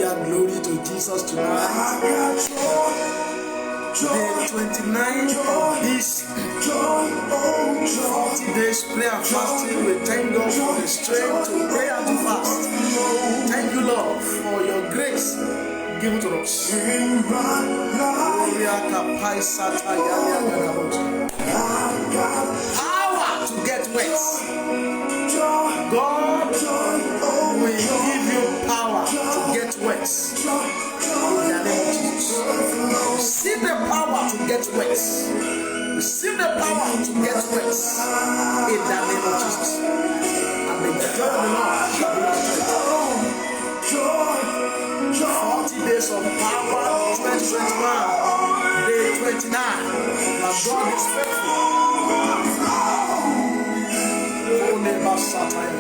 Hallelujah, glory to Jesus tonight. Day 29 of this 40 days prayer and fasting. We thank God for the strength to pray and to fast. Thank you, Lord, for your grace given to us. Power to get wet. God will give you power to get wet. In the name of Jesus. Receive the power to get wet. Receive the power to get wet. In the name of Jesus. And the joy of the Lord shall be your strength. 40 days of power, 2021, day 29. Now God is faithful. Oh, never satire.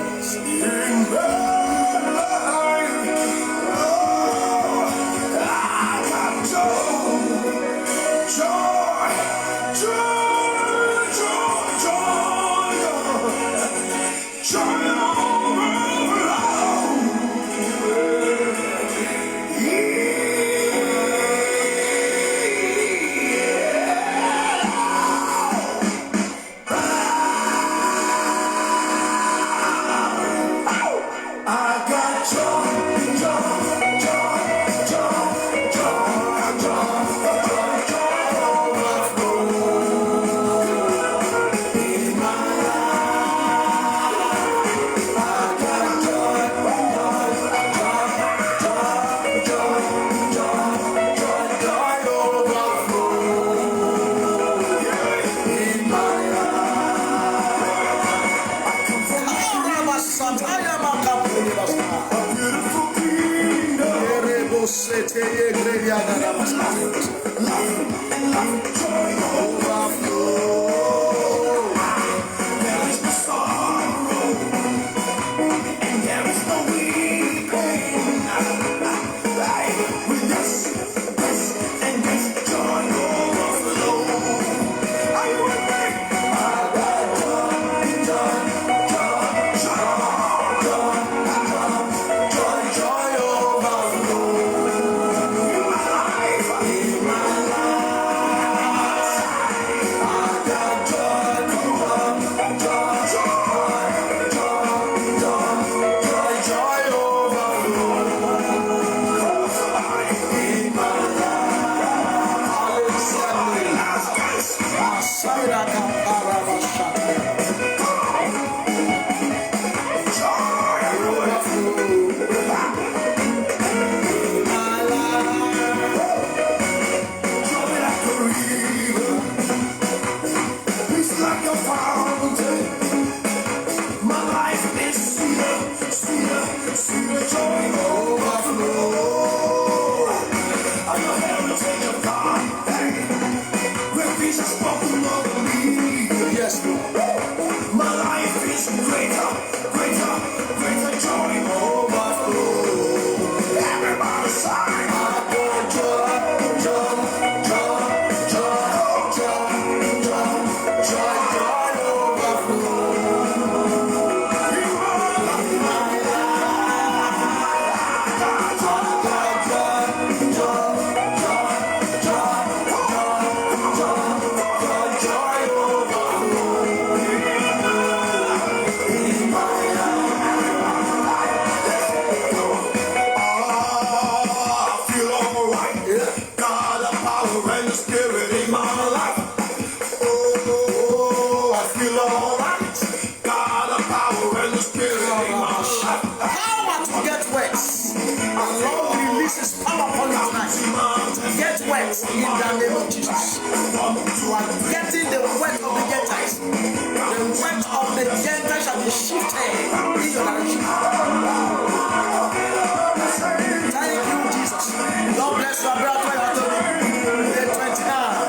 In the name of Jesus, you are getting the wet of the Gentiles. The wet of the Gentiles shall be shifted in your direction. Thank you, Jesus. God bless you, brother. Day 29.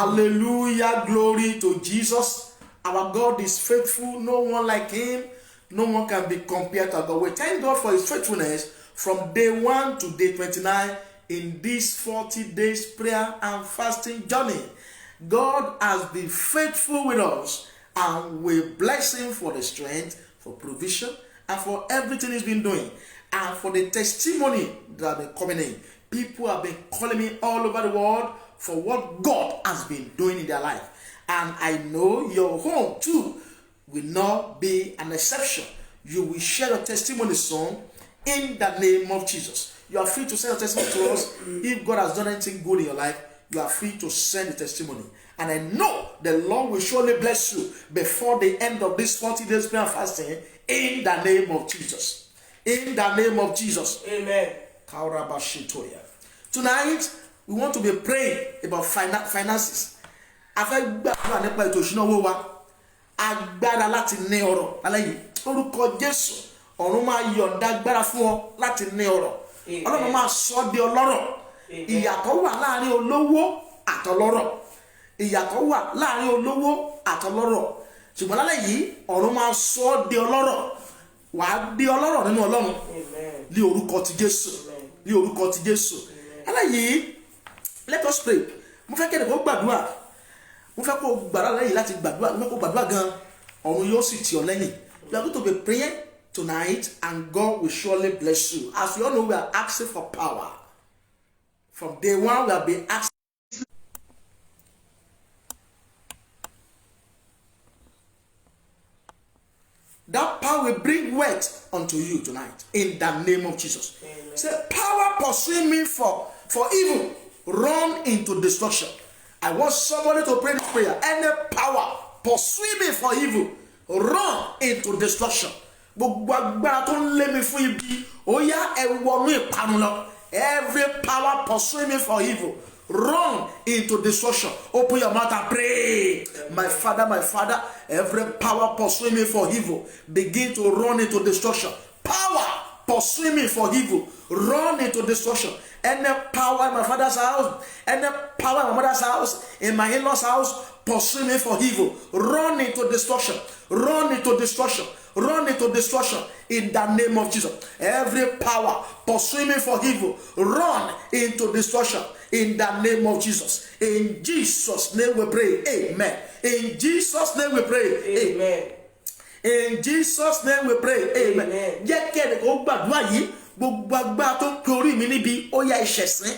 Hallelujah. Glory to Jesus. Our God is faithful. No one like him. No one can be compared to God. We thank God for his faithfulness from day 1 to day 29 in this 40 days prayer and fasting journey. God has been faithful with us, and we bless him for the strength, for provision, and for everything he's been doing, and for the testimony that have been coming in. People have been calling me all over the world for what God has been doing in their life. And I know your home too will not be an exception. You will share your testimony soon in the name of Jesus. You are free to send your testimony to us. If God has done anything good in your life, you are free to send the testimony. And I know the Lord will surely bless you before the end of this 40 days prayer and fasting in the name of Jesus. In the name of Jesus. Amen. Tonight, we want to be praying about finances. Afẹ́ gbàdúrà nípa ètò ìṣúná owó wa. Agbára láti ní ọrọ̀ lálẹ́ yìí. Orúkọ Jésù, ọ̀run máa yọ̀ǹda agbára fún ọ láti ní ọrọ̀. Ọlọ́run máa sọ ọ́ di ọlọ́rọ̀. Ìyàtọ̀ wà láàrin olówó àtọlọ́rọ̀. Ìyàtọ̀ wà láàrin olówó àtọlọ́rọ̀. Ṣùgbọ́n lálẹ́ yìí, ọ̀run máa sọ ọ́ di ọlọ́rọ̀. Wàá di ọlọ́rọ̀ nínú Ọlọ́run. Ní orúkọ ti Jésù. Ní orúkọ ti Jésù. Lálẹ́ yìí, let us pray. Mo fẹ́ kẹ́ni kó gbàdúrà. Mo fẹ́ kó gbàdúrà lẹ́yìn láti gbàdúrà. Mo fẹ́ kó gbàdúrà gan. Ọ̀run yóò sì tì ọ́ lẹ́yìn. We are going to be praying tonight, and God will surely bless you. As you all know, we are asking for power. From day 1, we have been asking. That power will bring wealth unto you tonight in the name of Jesus. Amen. Say, power pursuing me for evil, run into destruction. I want somebody to pray this prayer. Any power pursuing me for evil, run into destruction. Gbogbo agbára tó ń lé mi fún ibi, ó yá ẹ wọnú ìparun lọ. Every power pursuing me for evil, run into destruction. Open your mouth and pray. My Father, every power pursuing me for evil, begin to run into destruction. Power pursuing me for evil, run into destruction. Any power in my father's house, any power in my mother's house, in my in-laws' house, pursuing me for evil, run into destruction. Run into destruction. Run into destruction in the name of Jesus. Every power pursuing me for evil, run into destruction in the name of Jesus. In Jesus' name we pray. Amen. In Jesus' name we pray. Amen. In Jesus' name we pray. Amen. Jẹ́ kí ẹnì kan gbàdúrà yìí. Gbogbo agbára tó ń pe orí mi níbi, ó yá ìṣẹ̀sín.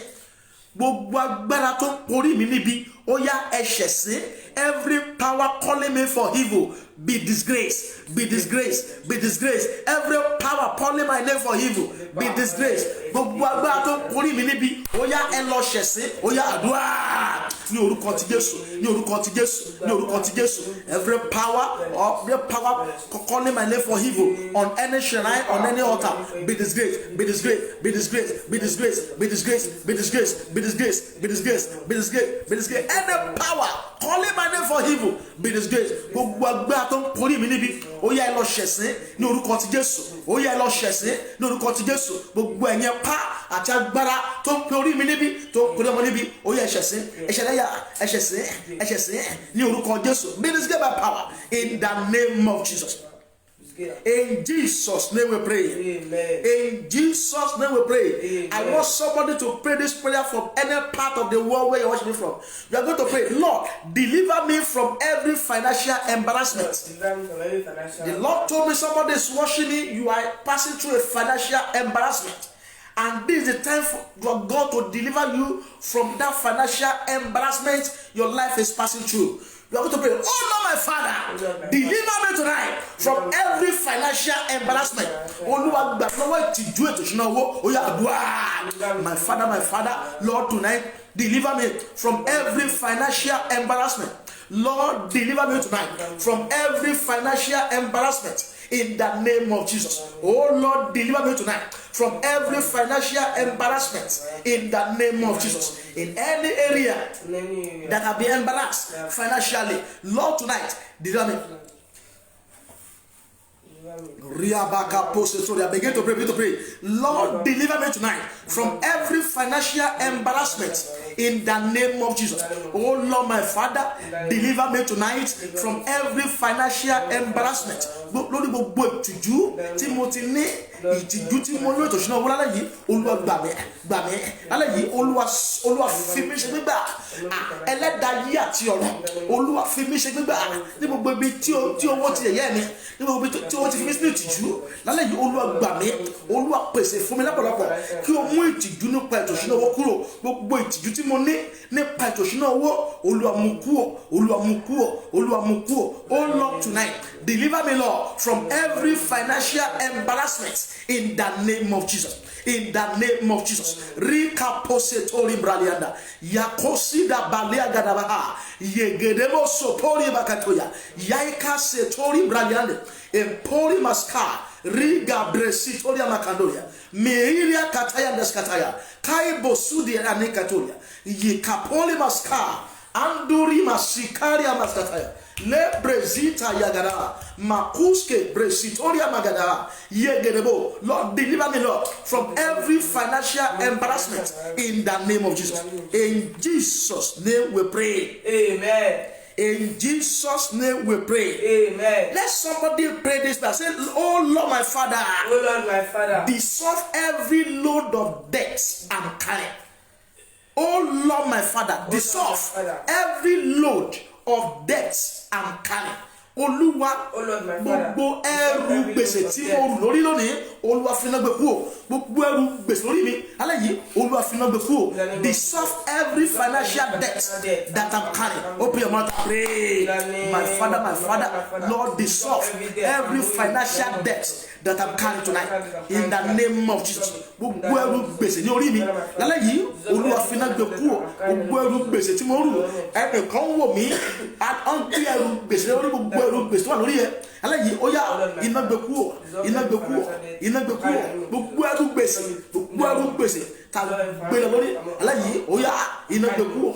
Gbogbo agbára tó ń pe orí mi níbi, ó yá ìṣẹ̀sín. Every power calling me for evil, be disgraced, be disgraced, be disgraced. Every power calling my name for evil, be disgraced. Gbogbo agbára tó ń pe orí mi níbi, ó yá ẹ lọ ṣẹ̀sín, ó yá àdúrà. Ní orúkọ ti Jésù, ní orúkọ ti Jésù, ní orúkọ ti Jésù. Every power calling my name for evil on any shrine, on any altar, be disgraced, be disgraced, be disgraced, be disgraced, be disgraced, be disgraced, be disgraced, be disgraced, be disgraced, be disgraced. Any power calling my name for evil, be disgraced. Gbogbo agbára tó ń porí mi níbi, ó yá ẹ lọ ṣẹ̀sín ní orúkọ ti Jésù, ó yá ẹ lọ ṣẹ̀sín ní orúkọ ti Jésù. Gbogbo ẹ̀yin pa àti agbára tó ń porí mi níbi, tó ń porí ọmọ níbi, ó yá ẹ ṣẹ̀sín, ẹ ṣẹlẹ́yà, ẹ ṣẹ̀sín, ẹ ṣẹ̀sín ní orúkọ Jésù. Be disgraced by power in the name of Jesus. In Jesus' name we pray. Amen. In Jesus' name we pray. Amen. I want somebody to pray this prayer from any part of the world where you're watching me from. You are going to pray, Lord, deliver me from every financial embarrassment. The Lord told me somebody is watching me, you are passing through a financial embarrassment. And this is the time for God to deliver you from that financial embarrassment your life is passing through. You are going to pray, oh Lord, my Father, deliver me tonight from every financial embarrassment. My Father, Lord, tonight, deliver me from every financial embarrassment. Lord, deliver me tonight from every financial embarrassment. In the name of Jesus. Oh Lord, deliver me tonight from every financial embarrassment. In the name of Jesus. In any area that have been embarrassed financially, Lord, tonight, deliver me. Begin to pray. Lord, deliver me tonight from every financial embarrassment in the name of Jesus. Oh Lord, my Father, deliver me tonight from every financial embarrassment. Lórí gbogbo ìtìjú tí mo ti ní, ìtìjú tí mo ní ètò ìṣúná owó lálẹ́ yìí, Olúwa gbà mí lálẹ́ yìí, Olúwa fi mí ṣe gbígbà, ẹlẹ́dàá ayé àti ọ̀run, Olúwa fi mí ṣe gbígbà ní gbogbo ibi tí owó ti yẹ̀yẹ́ mi, ní gbogbo ibi tí owó ti fi mí sínú ìtìjú lálẹ́ yìí, Olúwa gbà mí, Olúwa pèsè fún mi lọ́pọ̀lọpọ̀ kí o mú ìtìjú nípa ètò ìṣúná owó kúrò, gbogbo ìtìjú tí mo ní nípa ètò ìṣúná owó, Olúwa mú kúrò, Olúwa mú kúrò, Olúwa mú kúrò. Oh Lord, tonight deliver me, Lord, from every financial embarrassment in the name of Jesus. In the name of Jesus. Rika posetori bralianda. Yakosida baliaga dabaha. Yegedemo sopori bakatoya. Yaika setori braliande. Empori maska. Riga bresitoria makandoya. Meiria kataya deskataya. Kaibo sudi anikatoya. Yekapoli maska. Anduri masikaria maskataya. Le brezita yagada makuske brezitoria magada yegedebo. Lord, deliver me, Lord, from every financial embarrassment in the name of Jesus. In Jesus' name we pray. Amen. In Jesus' name we pray. Amen. Let somebody pray this prayer. Say, oh Lord, my Father. Oh Lord, my Father. Dissolve every load of debts I'm carrying. Oh Lord, my Father. Dissolve every load of debts I'm carrying. Olúwa, gbogbo ẹrù gbèsè tí mo rù lórí lónìí, Olúwa fi iná gbé kúrò. Gbogbo ẹrù gbèsè lórí mi alẹ́ yìí, Olúwa fi iná gbé kúrò. Dissolve every financial debt that I'm carrying. Open your mouth and pray. My Father, Lord, dissolve every financial debt that I'm carrying tonight in the name of Jesus. Gbogbo ẹrù gbèsè ní orí mi lálẹ́ yìí, Olúwa fi iná gbé kúrò. Gbogbo ẹrù gbèsè tí mo rù, ẹnìkan wò mí, àǹtí ẹrù gbèsè lórí gbogbo ẹrù gbèsè wà lórí ẹ alẹ́ yìí, ó yá iná gbé kúrò, iná gbé kúrò, iná gbé kúrò. Gbogbo ẹrù gbèsè ta gbé lórí alẹ́ yìí, ó yá iná gbé kúrò.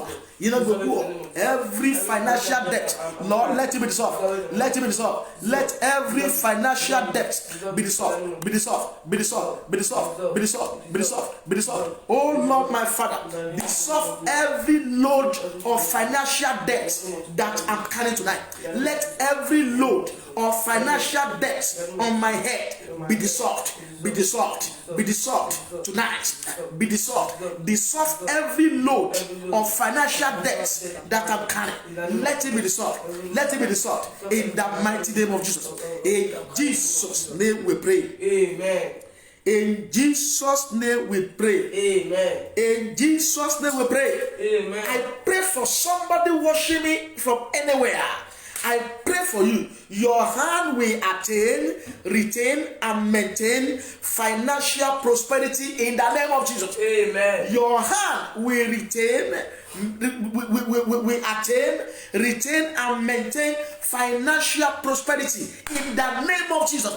Every financial debt, Lord, let it be dissolved. Let it be dissolved. Let every financial debt be dissolved. Be dissolved. Be dissolved. Be dissolved. Be dissolved. Be dissolved. Be dissolved. Oh Lord, my Father, dissolve every load of financial debt that I'm carrying tonight. Let every load of financial debt on my head be dissolved. Be dissolved. Be dissolved tonight. Be dissolved. Dissolve every load of financial debts that I'm carrying. Let it be dissolved. Let it be dissolved in the mighty name of Jesus. In Jesus' name we pray. Amen. In Jesus' name we pray. Amen. In Jesus' name we pray. Amen. I pray for somebody watching me from anywhere. I pray for you. Your hand will attain, retain, and maintain financial prosperity in the name of Jesus. Amen. Your hand will retain, will attain, retain, and maintain financial prosperity in the name of Jesus.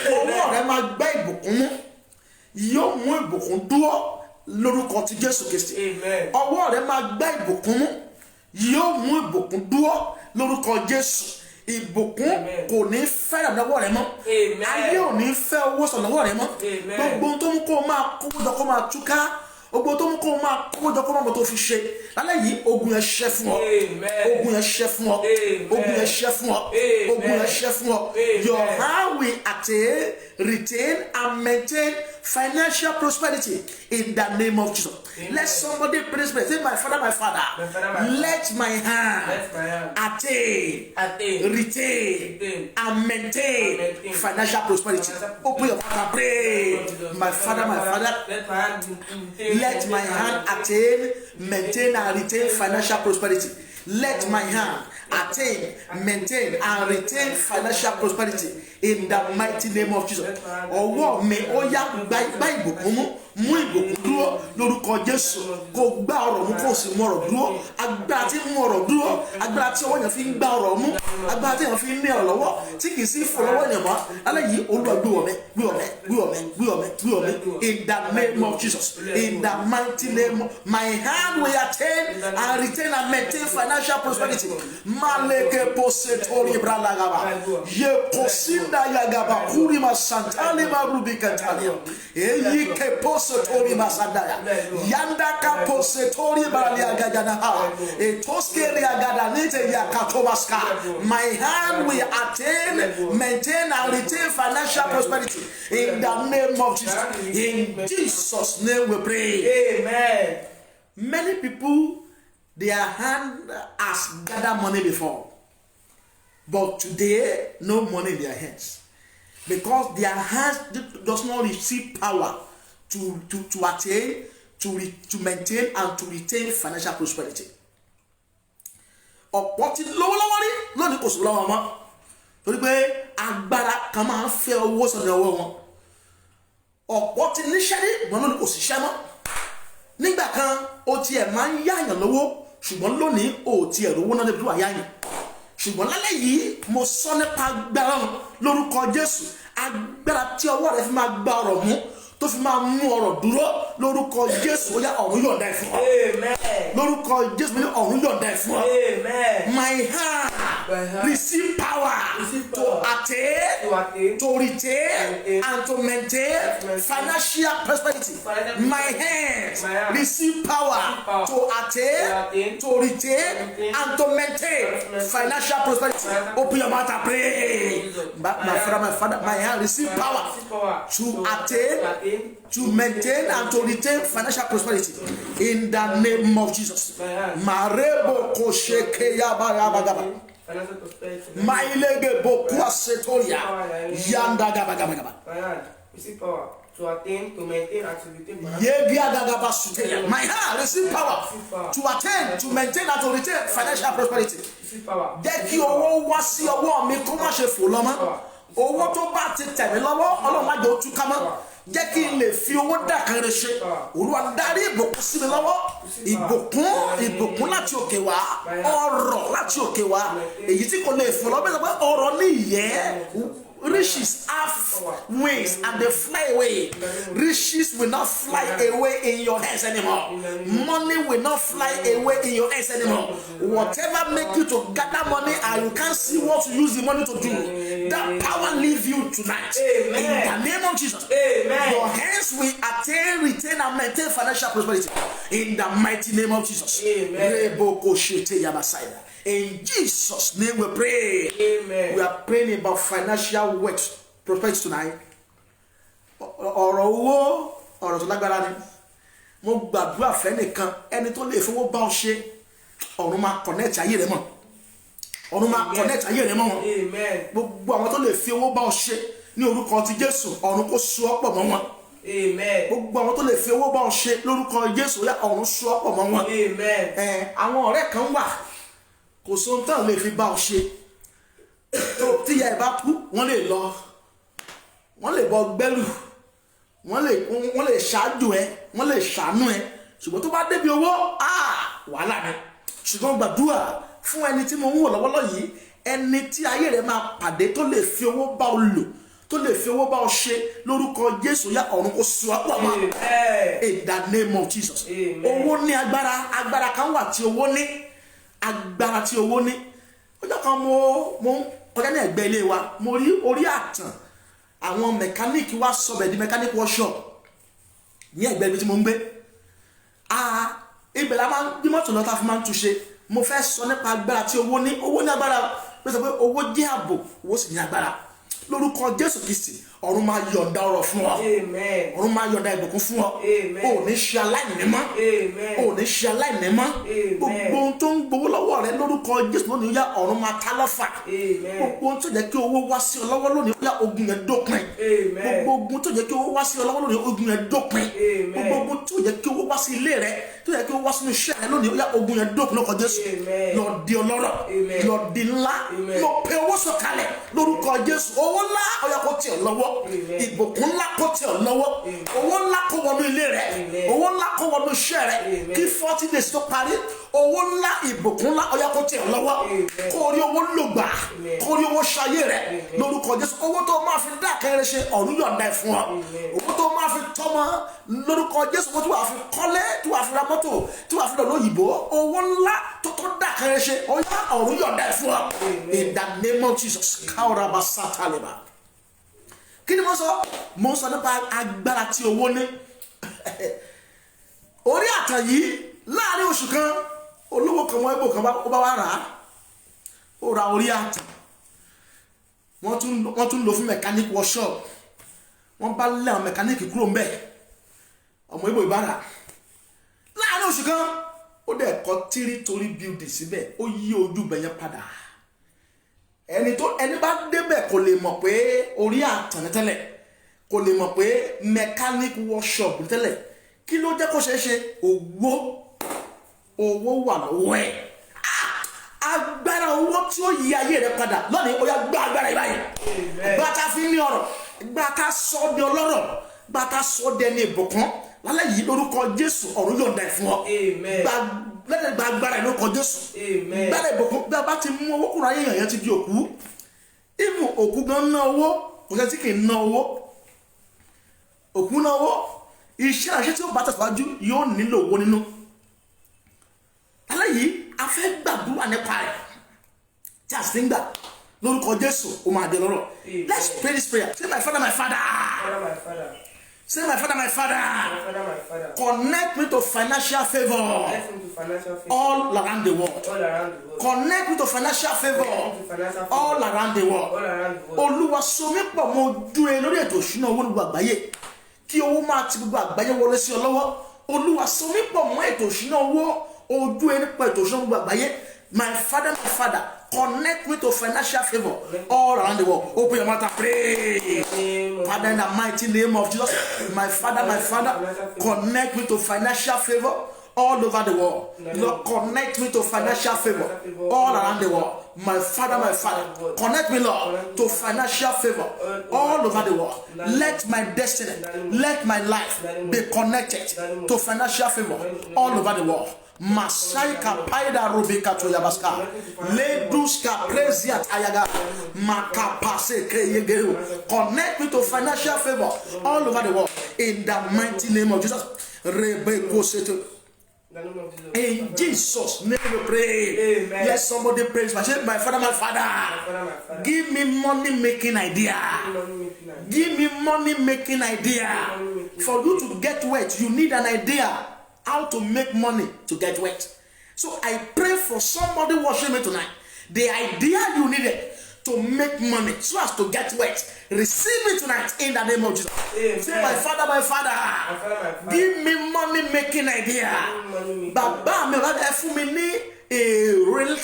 Ọwọ́ rẹ máa gbé ìbùkún mú, yóò mú ìbùkún dúró lórúkọ ti Jésù Kristi. Amen. Ọwọ́ rẹ máa gbé ìbùkún mú, yóò mú ìbùkún dúró lórúkọ Jésù. Ìbùkún kò ní fẹ́ ìrànlọ́wọ́ rẹ mọ́. Ayé ò ní fẹ́ owó sọ̀lọ́wọ́ rẹ mọ́. Gbogbo tó mú kó máa kówó jọ kó máa túká. Gbogbo tó mú kó máa kówó jọ kó máa bọ̀ tó fi ṣe. Lálẹ́ yìí ogun yẹn ṣẹ́ fún ọ. Ogun yẹn ṣẹ́ fún ọ. Ogun yẹn ṣẹ́ fún ọ. Ogun yẹn ṣẹ́ fún ọ. Your hand will attain, retain, and maintain financial prosperity in the name of Jesus. Amen. Let somebody pray. Say, my Father, let my hand attain, retain, and maintain financial prosperity. Open your mouth and pray. My Father, let my hand attain, maintain, and retain financial prosperity. Let my hand attain, maintain, and retain financial prosperity in the mighty name of Jesus. Ọwọ́ mi ó yá gba ìbùkún mú ìbùkún dúró lórúkọ Jésù. Kó gbá ọ̀rọ̀ mú kó sì mú ọ̀rọ̀ dúró. Agbára tí mú ọ̀rọ̀ dúró, agbára tí ọwọ́ yẹn fi ń gbá ọ̀rọ̀ mú, agbára tí yẹn fi ń ní ọ̀rọ̀ lọ́wọ́ tí kì í sí ìfọlọ́wọ́ yẹn mọ́. Alẹ́ yìí Olúwa gbé wọ̀ mí. In the name of Jesus. In the mighty name of my hand will attain and retain and maintain financial prosperity. Maleke posetori bralagaba. Ye posi Yanda yagaba kurima santale marubika talia. Eyi ke posetori masandaya. Yanda ka posetori balia gagana. Etoskeri agada nete yakatomaska. My hand will attain, maintain, and retain financial prosperity in the name of Jesus. In Jesus' name we pray. Amen. Many people, their hand has gathered money before, but today no money in their hands because their hands does not receive power to attain, to maintain, and to retain financial prosperity. Ọ̀pọ̀ ti lọ́wọ́lọ́wọ́ rí lónìí kò sí lọ́wọ́ mọ́ torí pé agbára kan máa ń fẹ́ owó sọ̀rọ̀ ọwọ́ wọn. Ọ̀pọ̀ ti níṣẹ́ rí ìgbọ́n lónìí kò síṣẹ́ mọ́. Nígbà kan o tiẹ̀ máa ń yáyàn lówó ṣùgbọ́n lónìí o tiẹ̀ rówó náà débi tó wà yáyàn. Ṣùgbọ́n lálẹ́ yìí mo sọ nípa agbára lórúkọ Jésù, agbára tí ọwọ́ rẹ fi máa gba ọ̀rọ̀ mú tó fi máa mú ọ̀rọ̀ dúró lórúkọ Jésù. Ó yá ọ̀run yọ̀ǹda ẹ̀ fún ọ. Lórúkọ Jésù ní ọ̀run yọ̀ǹda ẹ̀ fún ọ. My hand receive power to attain, to retain, and to maintain financial prosperity. My hands receive power to attain, to retain, and to maintain financial prosperity. Open your mouth and pray. My father, my hand receive power to attain, to maintain, and to retain financial prosperity in the name of Jesus. Marebo kosheke yabarabagaba. Mailege bokua setoria yanda gaba gaba gaba. Receive power to attain, to maintain, and to retain. My hand receive power to attain, to maintain, and to retain financial prosperity. Jẹ́ kí owó wá sí ọwọ́ mi kó má ṣe fò lọ mọ́. Owó tó bá ti tẹ̀ mí lọ́wọ́ Ọlọ́run má jẹ́ ó túká mọ́. Jẹ́ kí n lè fi owó dà kan rẹ̀ ṣe. Olúwa darí ìbùkún sí mi lọ́wọ́. Ìbùkún láti òkè wá. Ọrọ̀ láti òkè wá. Èyí tí kò lè fò lọ bẹ́ẹ̀ sọ pé ọrọ̀ ní ìyẹ́. Riches have wings and they fly away. Riches will not fly away in your hands anymore. Money will not fly away in your hands anymore. Whatever make you to gather money and you can't see what to use the money to do, that power leave you tonight. Amen. In the name of Jesus. Amen. Your hands will attain, retain, and maintain financial prosperity. In the mighty name of Jesus. Amen. In Jesus' name we pray. Amen. We are praying about financial wealth, prosperity tonight. Ọ̀rọ̀ owó ọ̀rọ̀ tó lágbára ni. Mo gbàdúrà fẹ́nìkan ẹni tó lè fowó bá ọ ṣe ọ̀run máa connect ayé rẹ mọ́. Ọ̀run máa connect ayé rẹ mọ́ wọn. Amen. Gbogbo àwọn tó lè fi owó bá ọ ṣe ní orúkọ ti Jésù ọ̀run kó so ọ́ pọ̀ mọ́ wọn. Amen. Gbogbo àwọn tó lè fi owó bá ọ ṣe lórúkọ Jésù ọ̀run so ọ́ pọ̀ mọ́ wọn. Amen. Àwọn ọ̀rẹ́ kan wà kò sóhun tán lè fi bá ọ ṣe tó tí ìyá ẹ bá kú wọ́n lè lọ wọ́n lè bọ gbẹ́lù wọ́n lè ṣáájú ẹ wọ́n lè ṣàánú ẹ ṣùgbọ́n tó bá débi owó wàhálà ni. Ṣùgbọ́n gbàdúrà fún ẹni tí mo ń wò lọ́wọ́lọ́ yìí, ẹni tí ayé rẹ̀ máa pàdé tó lè fi owó bá ọ lò, tó lè fi owó bá ọ ṣe lórúkọ Jésù yá ọ̀run kó so àpò àmọ́. In the name of Jesus. Owó ní agbára kan wà tí owó ní. Agbára tí owó ní. Ọjọ́ kan mo ń kọjá ní ẹ̀gbẹ́ ilé wa, mo rí orí àtàn àwọn mẹkáníìkì wá sọ̀bẹ̀ di mechanic workshop ní ẹ̀gbẹ́ ibi tí mo ń gbé. Ibẹ̀ la máa ń bí mọ́tò lọ́ta fi máa ń túnṣe. Mo fẹ́ sọ nípa agbára tí owó ní. Owó ní agbára pé sọ pé owó jẹ́ ààbò, owó sì ní agbára. Lórúkọ Jésù Kristi ọ̀run máa yọ̀ǹda ọrọ̀ fún ọ. Ọ̀run máa yọ̀ǹda ìbùkún fún ọ. O ní ṣe aláìní mọ́. O ní ṣe aláìní mọ́. Gbogbo ohun tó ń gbowó lọ́wọ́ rẹ lórúkọ Jésù lónìí yá ọ̀run máa ta lọ́fà. Gbogbo ohun tó jẹ́ kí owó wá sí ọ lọ́wọ́ lónìí yá ogun yẹn dópin. Gbogbo ogun tó jẹ́ kí owó wá sí ọ lọ́wọ́ lónìí ogun yẹn dópin. Gbogbo ogun tó jẹ́ kí owó wá sí ilé rẹ, tó jẹ́ kí owó wá sínú iṣẹ́ rẹ lónìí yá ogun yẹn dópin lórúkọ Jésù. Lọ di ọlọ́rọ̀, lọ di ńlá, lọ pe owó sọ̀kalẹ̀ lórúkọ Jésù. Owó ńlá ó yá kó tì ọ́ lọ́wọ́. Ìbùkún ńlá kó tì ọ́ lọ́wọ́. Owó ńlá kó wọnú ilé rẹ. Owó ńlá kó wọnú iṣẹ́ rẹ. Kí 40 days tó parí, owó ńlá ìbùkún ńlá ó yá kó tì ọ́ lọ́wọ́. Kó rí owó lògbà, kó rí owó ṣayé rẹ lórúkọ Jésù. Owó tó máa fi dá kẹrẹ ṣe ọ̀run yọ̀ǹda ẹ̀ fún ọ. Owó tó máa fi tọ́mọ lórúkọ Jésù. Owó tí wàá fi kọ́lé, tí wàá fi ra mọ́tò, tí wàá fi lọ lóyìnbó. Owó ńlá tó dá kẹrẹ ṣe ọ̀run yọ̀ǹda ẹ̀ fún ọ. In the name of Jesus. Kauraba sataleba. kí ni mo sọ nípa agbára tí owó ní. Orí àtàn yìí láàrin oṣù kan olówó kan wọ́n ibò kan ó bá wá rà á, ó ra orí àtàn, wọ́n tún lò fún mechanic workshop, wọ́n bá lé àwọn mechanic kúrò ń bẹ̀, ọmọ ibò ìbára láàrin oṣù kan ó dẹ̀ kọ́ 3-story building síbẹ̀, ó yí ojú bẹ̀yẹn padà. Ẹni bá débẹ̀ kò lè mọ̀ pé orí àtàn ní tẹ́lẹ̀, kò lè mọ̀ pé mechanic workshop ní tẹ́lẹ̀. Kí ló jẹ́ kó ṣeé ṣe? Owó wà lọ́wọ́ ẹ̀. Agbára owó tí ó yí ayé rẹ padà lónìí, ó yá gbá agbára ìbáyìí. Gbá ta fi ní ọrọ̀, gbá ta sọ di ọlọ́rọ̀, gbá ta sọ di ẹni ìbùkún lálẹ́ yìí lórúkọ Jésù, ọ̀run yọ̀ǹda ẹ̀ fún ọ. Gba agbára ẹ̀ lórúkọ Jésù. Gbára ìbùkún bí a bá ti mú owó kúrò ayé yẹn ti di òkú. Ìmù òkú gan ná owó, kò sẹ́ tí kì í ná owó. Òkú ná owó, iṣẹ́ àṣẹ tí ó bá tẹ̀síwájú yóò nílò owó nínú. Lálẹ́ yìí a fẹ́ gbàdúrà nípa rẹ̀ tí a sì ń gbà lórúkọ Jésù, ó máa di lọ́rọ̀. Let's pray this prayer. Say, my Father, my Father. Say, my Father, my Father. Connect me to financial favor all around the world. Connect me to financial favor all around the world. Olúwa so mí pọ̀ mọ́ ojú ẹ lórí ètò ìṣúná owó ní gbogbo àgbáyé, kí owó máa ti gbogbo àgbáyé wọlé sí ọ lọ́wọ́. Olúwa so mí pọ̀ mọ́ ètò ìṣúná owó ojú ẹ nípa ètò ìṣúná gbogbo àgbáyé. My Father, connect me to financial favor all around the world. Open your mouth and pray. Father, in the mighty name of Jesus, my Father, connect me to financial favor all over the world. Lord, connect me to financial favor all around the world. My Father, connect me, Lord, to financial favor all over the world. Let my destiny, let my life be connected to financial favor all over the world. Masai kapaida rubika to yabaska leduska preziat ayaga makapase keyegeu. Connect me to financial favor all over the world in the mighty name of Jesus. Rebeko seto. In Jesus' name we pray. Amen. Let somebody praise my Father, give me money making idea. Give me money making idea. For you to get wealth, you need an idea how to make money to get wealth. So I pray for somebody watching me tonight. The idea you needed to make money so as to get wealth, receive it tonight in the name of Jesus. Amen. Say, my Father, give me money making idea. Bàbá mi ọ̀la ẹ fún mi ní èrò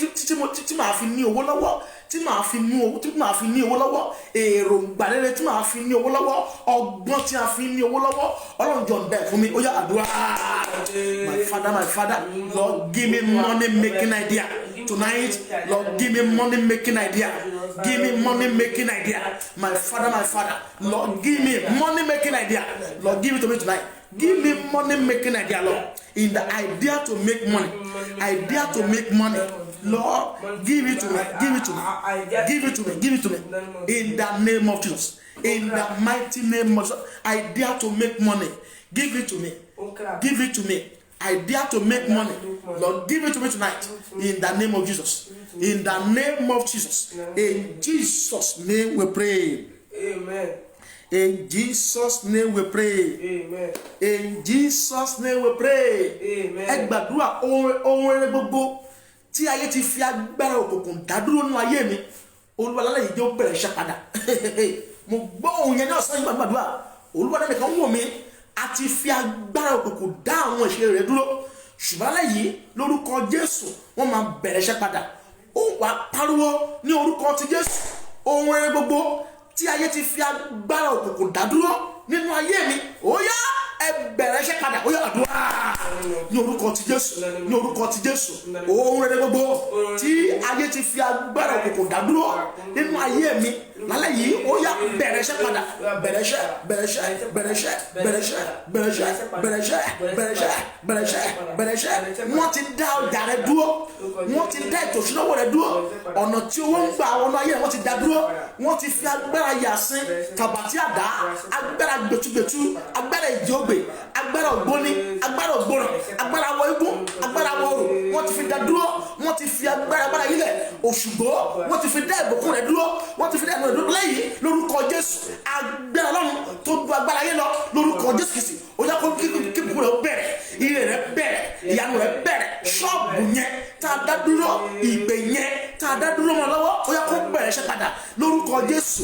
tí màá fi ní owó lọ́wọ́, tí màá fi ní owó lọ́wọ́, èròǹgbà rere tí màá fi ní owó lọ́wọ́, ọgbọ́n tí a fi ní owó lọ́wọ́. Ọlọ́run jọ̀ǹda ẹ̀ fún mi. Ó yá àdúrà. My Father, Lord, give me money making idea tonight. Lord, give me money making idea. Give me money making idea. My Father, Lord, give me money making idea. Lord, give it to me tonight. Give me money making idea, Lord. In the idea to make money. Idea to make money. Lord, give it to me. Give it to me. Give it to me. Give it to me. In the name of Jesus. In the mighty name of Jesus. Idea to make money. Give it to me. Give it to me. Idea to make money. Lord, give it to me tonight. In the name of Jesus. In the name of Jesus. In Jesus' name we pray. Amen. In Jesus' name we pray. Amen. In Jesus' name we pray. Amen. Ẹ gbàdúrà ohun rere gbogbo tí ayé ti fi agbára òkùnkùn dádúró nínú ayé mi. Olúwa lálẹ́ yìí jẹ́ ó bẹ̀rẹ̀ iṣẹ́ padà. Mo gbọ́ ohun yẹn ní ọ̀sán yìí gbàdúrà. Olúwa lálẹ́ nìkan wò mí. A ti fi agbára òkùnkùn dá àwọn ìṣe rẹ̀ dúró. Ṣùgbọ́n lálẹ́ yìí lórúkọ Jésù wọ́n máa bẹ̀rẹ̀ iṣẹ́ padà. Ó wá pariwo ní orúkọ ti Jésù. Ohun rere gbogbo tí ayé ti fi agbára òkùnkùn dá dúró nínú ayé mi, ó yá ẹ bẹ̀rẹ̀ iṣẹ́ padà. Ó yá àdúrà ní orúkọ ti Jésù, ní orúkọ ti Jésù. Ohun rere gbogbo tí ayé ti fi agbára òkùnkùn dá dúró nínú ayé mi lálẹ́ yìí, ó yá bẹ̀rẹ̀ iṣẹ́ padà. Bẹ̀rẹ̀ iṣẹ́, bẹ̀rẹ̀ iṣẹ́, bẹ̀rẹ̀ iṣẹ́, bẹ̀rẹ̀ iṣẹ́, bẹ̀rẹ̀ iṣẹ́, bẹ̀rẹ̀ iṣẹ́, bẹ̀rẹ̀ iṣẹ́, bẹ̀rẹ̀ iṣẹ́, bẹ̀rẹ̀ iṣẹ́. Wọ́n ti dá ọjà rẹ dúró, wọ́n ti dá ètò ìṣúná rẹ dúró, ọ̀nà tí owó ń gbà wọnú ayé rẹ wọ́n ti dá dúró, wọ́n ti fi agbára yàsín, kàbàtì àdá, agbára gbẹtugbẹtu, agbára ìjọgbe, agbára ògbóni, agbára ògbóràn, agbára wọ igun, agbára wọ òrò, wọ́n ti fi dá dúró, wọ́n ti fi agbára yílẹ̀ òṣùgbó, wọ́n ti fi dá ìbùkún rẹ dúró, wọ́n ti fi dá ìbùkún rẹ dúró lẹ́yìn lórúkọ Jésù. Agbára Ọlọ́run tó du agbára yẹn lọ lórúkọ Jésù Kristi ó yá kó kíkú rẹ̀ bẹ̀rẹ̀ ire rẹ̀ bẹ̀rẹ̀ ìyanu rẹ̀ bẹ̀rẹ̀ ṣọ́ọ̀bù yẹn tá a dá dúró ìgbè yẹn tá a dá dúró mọ́ lọ́wọ́ ó yá kó bẹ̀rẹ̀ iṣẹ́ padà lórúkọ Jésù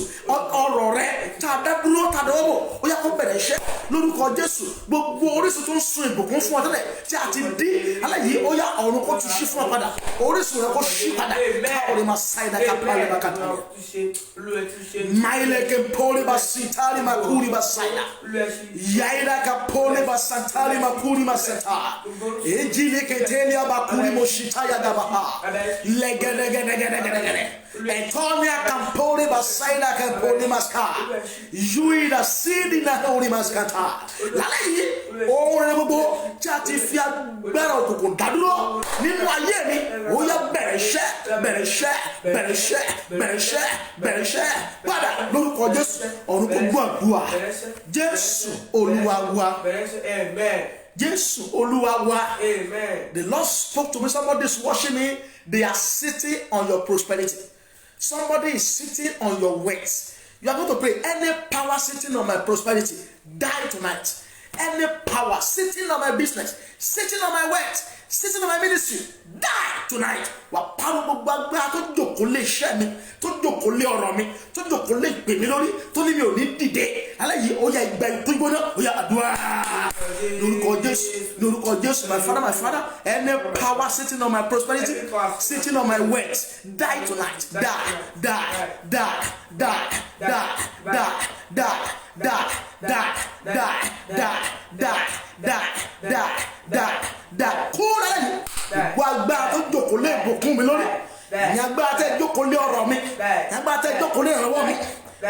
ọ̀rọ̀ rẹ̀ tá a dá dúró tá a dọwọ́ bò ó yá kó bẹ̀rẹ̀ iṣẹ́ lórúkọ Jésù gbogbo orísun tó ń sun ìbùkún fún ọ tẹ́lẹ̀ tí a ti dín aláyìí ó yá ọ̀run kó tún ṣí fún ọ padà orísun rẹ̀ kó ṣí padà káwọn máa ṣáìdá kápálẹ̀ bá kàtà maileke pole ba sitali makuri ba saida yaira ka pole ba santali makuri maseta ejile ketelia bakuri moshita ya gabaha legere Etonia kampole ba saida ka pole maska yuida sidi na hori maskata lalayi ore gbogbo jati fi agbára òkùnkùn dádúró nínú ayé mi ó yá bẹ̀rẹ̀ iṣẹ́ padà lórúkọ Jésù ọ̀run kò gbọ́ àdúrà Jésù Olúwa wa Jésù Olúwa wa. The Lord spoke to me. Somebody is watching me. They are sitting on your prosperity. Somebody is sitting on your wealth. You are going to pray. Any power sitting on my prosperity, die tonight. Any power sitting on my business, sitting on my wealth, sitting on my ministry, die tonight. Wà pàrọ̀ gbogbo agbára tó jókòó lé iṣẹ́ mi, tó jókòó lé ọ̀rọ̀ mi, tó jókòó lé ìpè mi lórí, tó ní mi ò ní dìde. Aláyìí ó yá ìgbà ìkú gbóná, ó yá àdúrà. Lórúkọ Jésù, my Father, any power sitting on my prosperity, sitting on my wealth, die tonight. Kúrẹ́ yìí wà gbà tó jókòó lé ìbùkún mi lórí ìyẹn agbára tẹ́ jókòó lé ọ̀rọ̀ mi ìyẹn agbára tẹ́ jókòó lé ìrànlọ́wọ́ mi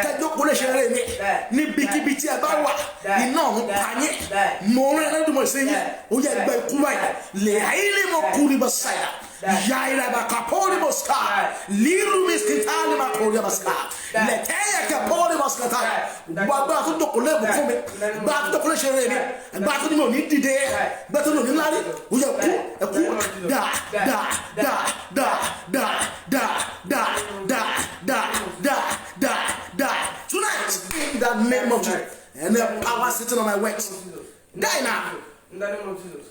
tẹ́ jókòó lé ṣeré mi níbikíbi tí ẹ bá wà iná ọ̀hún pa yín mo rán ẹlẹ́dùnmọ̀ sí yín ó yẹ ẹgbẹ́ ikú báyìí lè ayílẹ̀ mọ̀ kú ní bọ́ sáyà yaira bakapori moska liru miskitali makori moska leteya kapori moska ta gbagba tó jókòó lé ìbùkún mi gbagba tó jókòó lé ṣeré mi gbagba tó ní mi ò ní dìde gbagba tó ní mi ò ní lárí ó yẹ ẹkú da tonight in the name of Jesus and the power sitting on my works die now in the name of Jesus.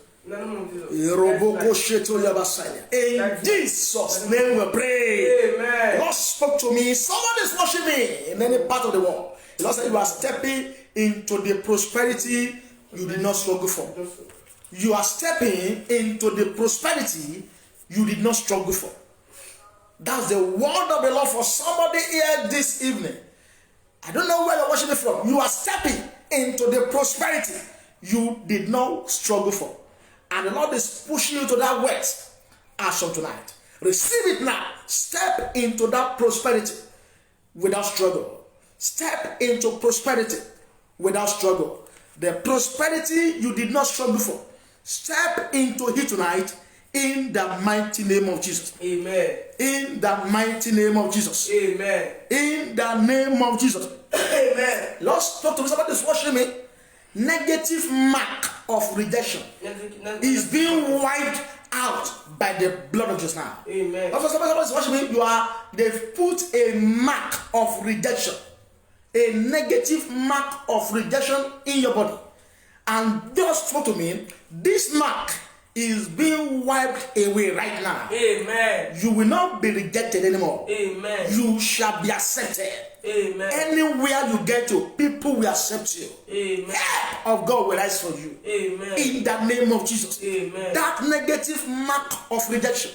In Jesus' name we pray. Amen. The Lord spoke to me. Someone is watching me in any part of the world. The Lord said you are stepping into the prosperity you did not struggle for. You are stepping into the prosperity you did not struggle for. That's the word of the Lord for somebody here this evening. I don't know where you're watching me from. You are stepping into the prosperity you did not struggle for. And the Lord is pushing you to that wealth as of tonight. Receive it now. Step into that prosperity without struggle. Step into prosperity without struggle. The prosperity you did not struggle for. Step into it tonight in the mighty name of Jesus. Amen. In the mighty name of Jesus. Amen. In the name of Jesus. Amen. Lord, talk to me. Somebody is watching me. Negative mark of rejection is being wiped out by the blood of Jesus now. Amen. Somebody is watching me. They've put a mark of rejection, a negative mark of rejection in your body, and just spoke to me. This mark is being wiped away right now. Amen. You will not be rejected anymore. Amen. You shall be accepted. Amen. Anywhere you get to, people will accept you. Amen. Help of God will rise for you. Amen. In the name of Jesus. Amen. That negative mark of rejection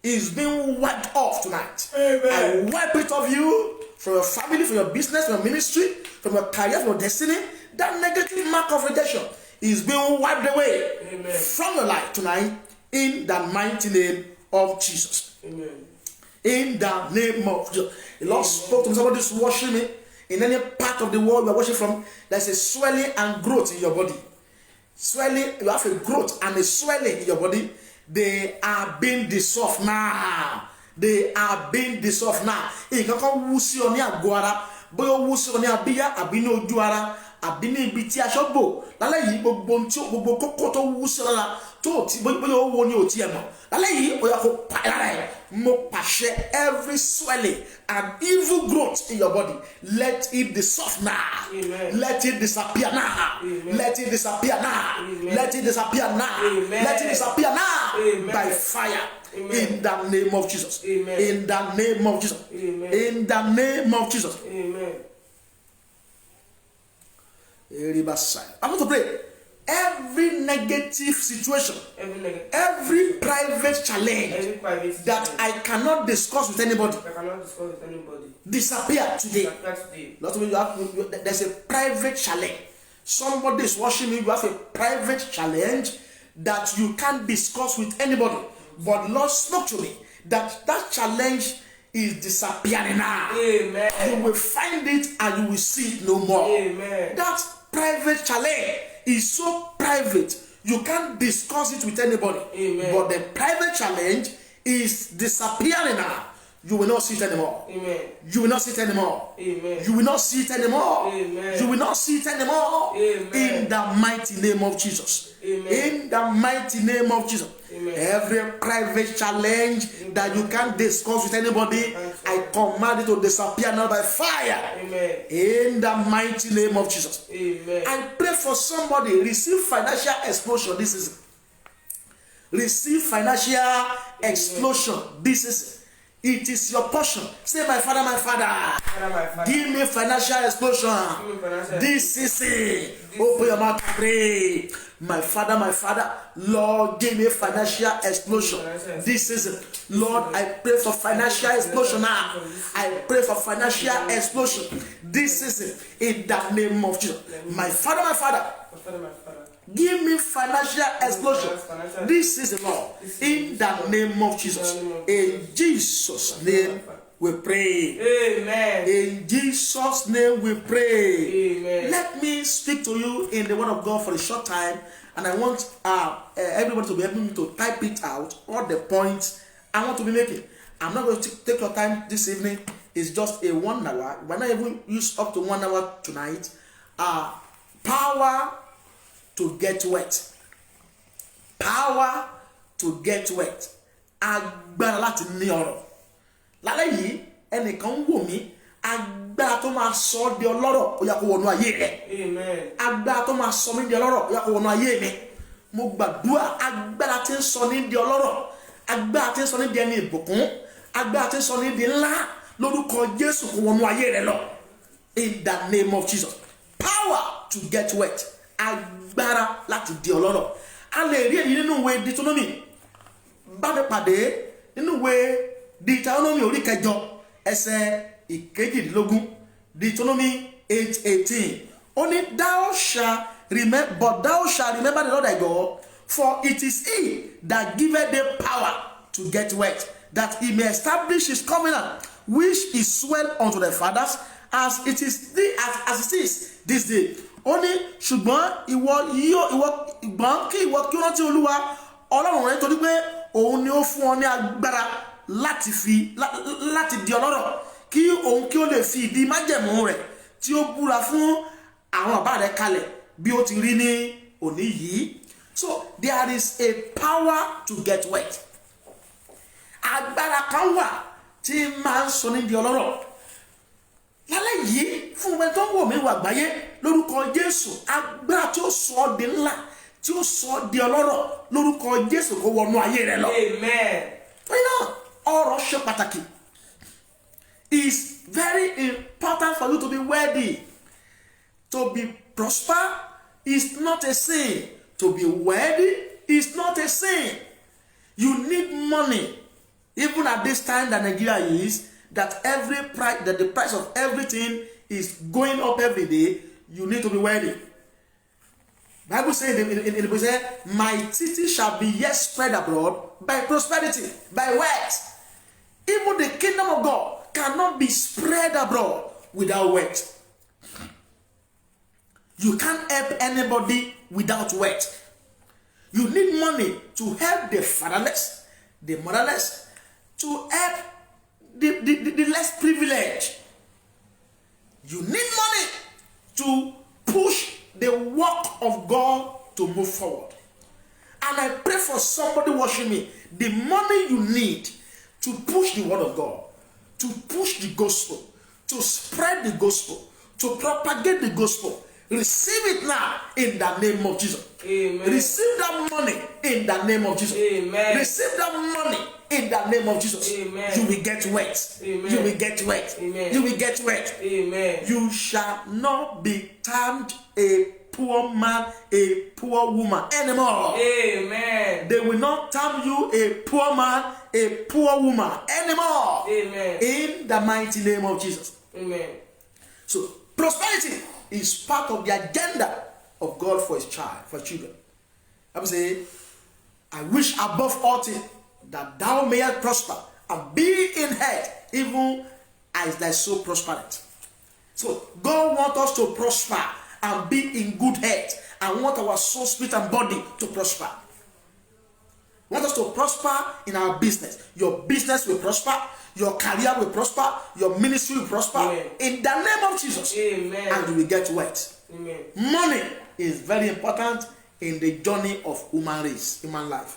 is being wiped off tonight. Amen. I wipe it off you, from your family, from your business, from your ministry, from your career, from your destiny. That negative mark of rejection is being wiped away. Amen. From your life tonight in the mighty name of Jesus. Amen. In the name of Jesus. The Lord spoke to me. Somebody is watching me. In any part of the world you are watching from, there's a swelling and growth in your body. Swelling, you have a growth and a swelling in your body. They are being dissolved now. They are being dissolved now. Ìkankan wú sí ọ ní àgọ́ ara, bóyá ó wú sí ọ ní abíyá àbí ní ojú ara, àbí ní ibi tí aṣọ bò. Lálẹ́ yìí gbogbo kókó tó wú sí ọ lára tó ti bóyá owó ni ò tiẹ̀ mọ̀ lálẹ́ yìí ó yẹ kó pa lára ẹ̀ mo pàṣẹ every swelling and evil growth in your body let it dissolve now. Amen. Let it disappear now. Amen. Let it disappear now. Amen. Let it disappear now. Amen. Let it disappear now. Amen. By fire. Amen. In the name of Jesus. Amen. In the name of Jesus. Amen. In the name of Jesus. Amen. I want to pray. Every negative situation, Every private challenge private that I cannot discuss with anybody, I cannot discuss with anybody. disappear today. That today. Not only there's a private challenge. Somebody is watching me. You have a private challenge that you can't discuss with anybody. But Lord spoke to me that challenge is disappearing now. Amen. You will find it and you will see it no more. Amen. That private challenge is so private you can't discuss it with anybody. Amen. But the private challenge is disappearing now. You will not see it anymore. Amen. You will not see it anymore. Amen. You will not see it anymore. Amen. You will not see it anymore. Amen. In the mighty name of Jesus. Amen. In the mighty name of Jesus. Amen. Every private challenge that you can't discuss with anybody, I command it to disappear now by fire. Amen. In the mighty name of Jesus. Amen. I pray for somebody receive financial explosion this season. Receive financial explosion this season. It is your portion. Say, my Father, my Father, Father, my Father, give me financial explosion. give me financial This season. Open your mouth and pray. My Father, Lord, give me financial explosion. This season. Lord, I pray for financial explosion now. I pray for financial explosion. This season. In the name of Jesus. My Father, My Father, my Father, give me financial explosion. This is the Lord. In the name of Jesus. In Jesus' name we pray. Amen. In Jesus' name we pray. Amen. Let me speak to you in the word of God for a short time. And I want everybody to be able to type it out, all the points I want to be making. I'm not going to take your time this evening. It's just a 1 hour. We're not even use up to 1 hour tonight. Power to get wet. Power to get wet. Agbára láti ní ọrọ̀. Lálẹ́ yìí ẹnìkan ń wò mí. Agbára tó máa sọ ọ́ di ọlọ́rọ̀ ó yá kó wọnú ayé rẹ̀. Amen. Agbára tó máa sọ mí di ọlọ́rọ̀ ó yá kó wọnú ayé mi. Mo gbàdúrà agbára tí ń sọ ní di ọlọ́rọ̀. Agbára tí ń sọ ní di ẹni ìbùkún. Agbára tí ń sọ ní di ńlá. Lórúkọ Jésù kó wọnú ayé rẹ̀ lọ. In the name of Jesus. Power to get wet. Agbára láti di ọlọ́rọ̀. A lè rí èyí nínú ìwé Deuteronomy. Bá mi pàdé nínú ìwé Deuteronomy orí kẹjọ ẹsẹ̀ ìkejìdínlógún. Deuteronomy 8:18. Only thou shalt remember, but thou shalt remember the Lord thy God, for it is he that giveth thee power to get wet, that he may establish his covenant, which is sworn unto the fathers, as it is this day. Ó ní ṣùgbọ́n ìwọ ìgbọ́n kí ìwọ kí ó rántí Olúwa Ọlọ́run rẹ torí pé òun ni ó fún ọ ní agbára láti di ọlọ́rọ̀ kí òun kí ó lè fi ìdí májẹ̀mú rẹ̀ tí ó búra fún àwọn bàbá rẹ̀ kalẹ̀ bí ó ti rí ní òní yìí. So there is a power to get wet. Agbára kan wà tí máa ń sọ ní di ọlọ́rọ̀. Lálẹ́ yìí fún ẹni tó ń wò mí wà gbáyé lórúkọ Jésù agbára tí ó sọ ọ́ di ńlá tí ó sọ ọ́ di ọlọ́rọ̀ lórúkọ Jésù kó wọnú ayé rẹ lọ. Amen. Ọrọ̀ ṣe pàtàkì. It's very important for you to be wealthy. To be prosper is not a sin. To be wealthy is not a sin. You need money. Even at this time that Nigeria is, that the price of everything is going up every day, you need to be wealthy. Bible says in the Bible says, my city shall be yet spread abroad by prosperity, by wealth. Even the kingdom of God cannot be spread abroad without wealth. You can't help anybody without wealth. You need money to help the fatherless, the motherless, to help the less privileged. You need money to push the work of God to move forward. And I pray for somebody watching me, the money you need to push the word of God, to push the gospel, to spread the gospel, to propagate the gospel, receive it now in the name of Jesus. Amen. Receive that money in the name of Jesus. Amen. Receive that money in the name of Jesus. Amen. You will get wet. Amen. You will get wet. Amen. You will get wet. Amen. You shall not be termed a poor man, a poor woman anymore. Amen. They will not term you a poor man, a poor woman anymore. Amen. In the mighty name of Jesus. Amen. So prosperity is part of the agenda of God for his child, for children. I would say, I wish above all things that thou mayest prosper and be in health, even as thy soul prospereth. So God wants us to prosper and be in good health, and want our soul, spirit, and body to prosper. Want us to prosper in our business. Your business will prosper. Your career will prosper. Your ministry will prosper. Amen. In the name of Jesus. Amen. And you will get wet. Amen. Money is very important in the journey of human race, human life.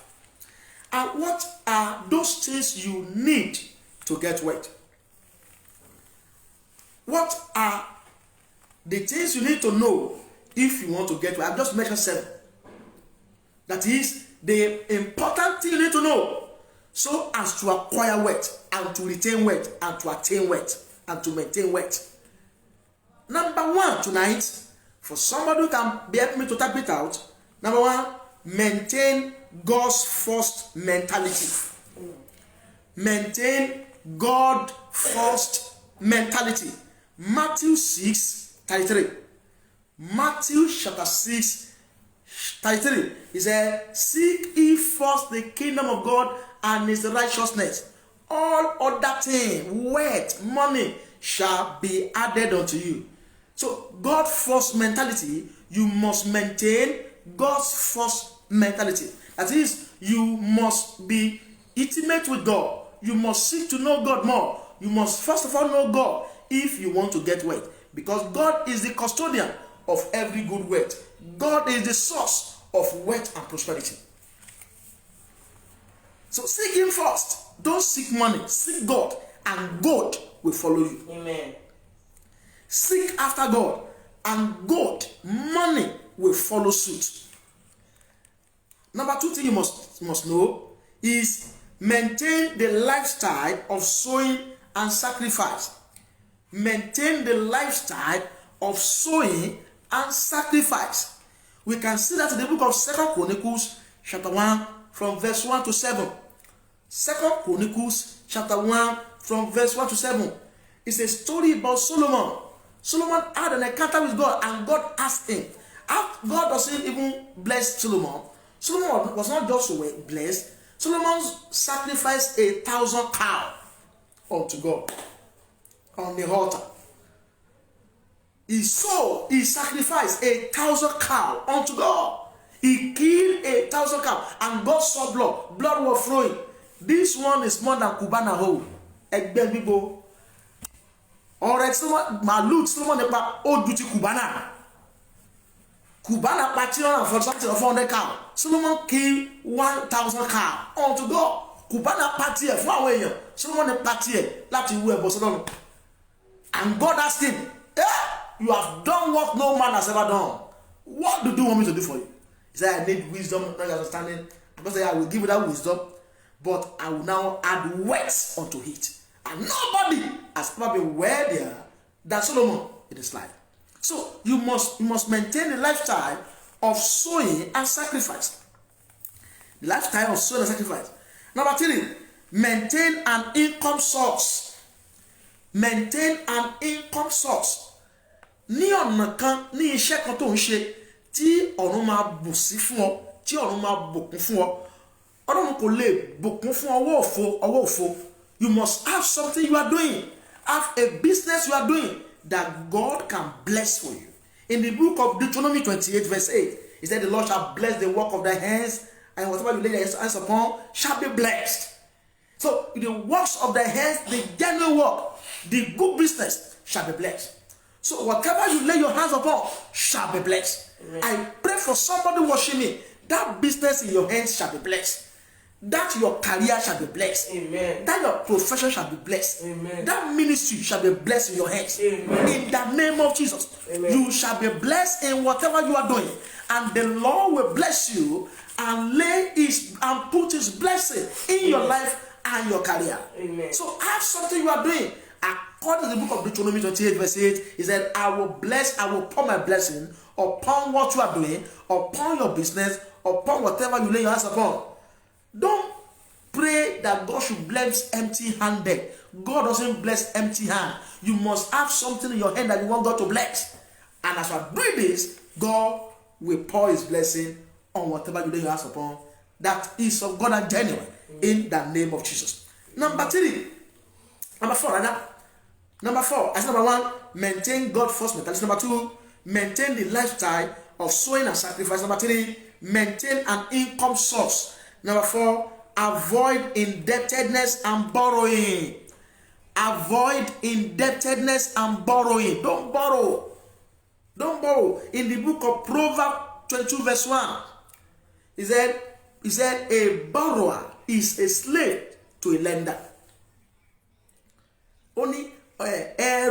And what are those things you need to get wet? What are the things you need to know if you want to get wet? I've just mentioned 7. That is the important thing you need to know so as to acquire wealth and to retain wealth and to attain wealth and to maintain wealth. Number 1 tonight, for somebody who can be helping me to type it out. Number 1, maintain God's first mentality. Maintain God first mentality. Matthew 6:33. Matthew chapter 6:33. He said, seek ye first the kingdom of God and his righteousness. All other things, wealth, money, shall be added unto you. So, God first mentality, you must maintain God's first mentality. That is, you must be intimate with God. You must seek to know God more. You must first of all know God if you want to get wealth. Because God is the custodian of every good wealth. God is the source of wealth and prosperity. So seek him first. Don't seek money. Seek God, and God will follow you. Amen. Seek after God, and God, money will follow suit. Number 2 thing you must know is maintain the lifestyle of sowing and sacrifice. Maintain the lifestyle of sowing and sacrifice. We can see that in the book of 2 Chronicles chapter 1 from verse 1 to 7. 2 Chronicles chapter 1 from verse 1 to 7. It's a story about Solomon. Solomon had an encounter with God, and God asked him. God doesn't even bless Solomon. Solomon was not just blessed. Solomon sacrificed 1,000 cows unto God on the altar. He sacrificed 1,000 cows unto God. He killed 1,000 cows, and God saw blood. Blood was flowing. This one is more than Cubana whole. Ẹgbẹ́ gbígbó. Ọ̀rẹ́ Solomon màlúù Solomon nípa ó ju ti Cubana. Cubana pa 400 cows. Solomon killed 1,000 cows unto God. Cubana pa tiẹ̀ fún àwọn èèyàn. Solomon pa tiẹ̀ láti wú ẹbọ sọ́dọ̀. And God asked him, you have done what no man has ever done. What do you want me to do for you? He said, I need wisdom, not understanding. Because I will give you that wisdom, but I will now add words unto it. And nobody has ever been wealthier than Solomon in his life. So you must maintain a lifestyle of sowing and sacrifice. The lifestyle of sowing and sacrifice. Number 3, maintain an income source. Maintain an income source. Ní ọ̀nà kan, ní iṣẹ́ kan tó ń ṣe tí ọ̀run máa bù sí fún ọ, tí ọ̀run máa bùkún fún ọ. Ọlọ́run kò lè bùkún fún ọwọ́ òfo. You must have something you are doing. Have a business you are doing that God can bless for you. In the book of Deuteronomy 28 verse 8, it said, the Lord shall bless the work of thy hands, and whatever you lay your hands upon shall be blessed. So the works of thy hands, the genuine work, the good business shall be blessed. So whatever you lay your hands upon shall be blessed. Amen. I pray for somebody watching me That business in your hands shall be blessed. That your career shall be blessed. Amen. That your profession shall be blessed. Amen. That ministry shall be blessed in your hands. Amen. In the name of Jesus. Amen. You shall be blessed in whatever you are doing. And the Lord will bless you and put his blessing in your life and your career. Amen. So have something you are doing. According to the book of Deuteronomy 28 verse 8, he said, I will pour my blessing upon what you are doing, upon your business, upon whatever you lay your hands upon. Don't pray that God should bless empty-handed. God doesn't bless empty hand. You must have something in your hand that you want God to bless. And as you are doing this, God will pour his blessing on whatever you lay your hands upon that is of God and genuine in the name of Jesus. Number four, I said number one, maintain God first mentality. Number two, maintain the lifestyle of sowing and sacrifice. Number three, maintain an income source. Number four, avoid indebtedness and borrowing. Avoid indebtedness and borrowing. Don't borrow. Don't borrow. In the book of Proverbs 22 verse 1, he said, a borrower is a slave to a lender. Only a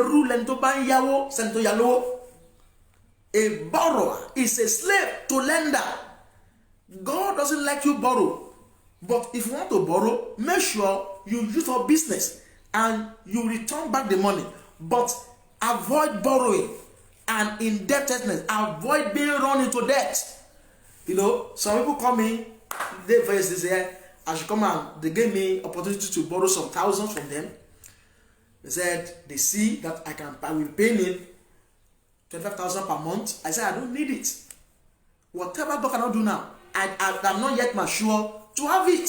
borrower is a slave to lender. God doesn't like you borrow. But if you want to borrow, make sure you use for business and you return back the money. But avoid borrowing and indebtedness. Avoid being run into debt. You know, some people come in, they say, I should come and they gave me opportunity to borrow some thousands from them. They said they see that I will pay me 25,000 per month. I said I don't need it. Whatever God cannot do now, I'm not yet mature to have it.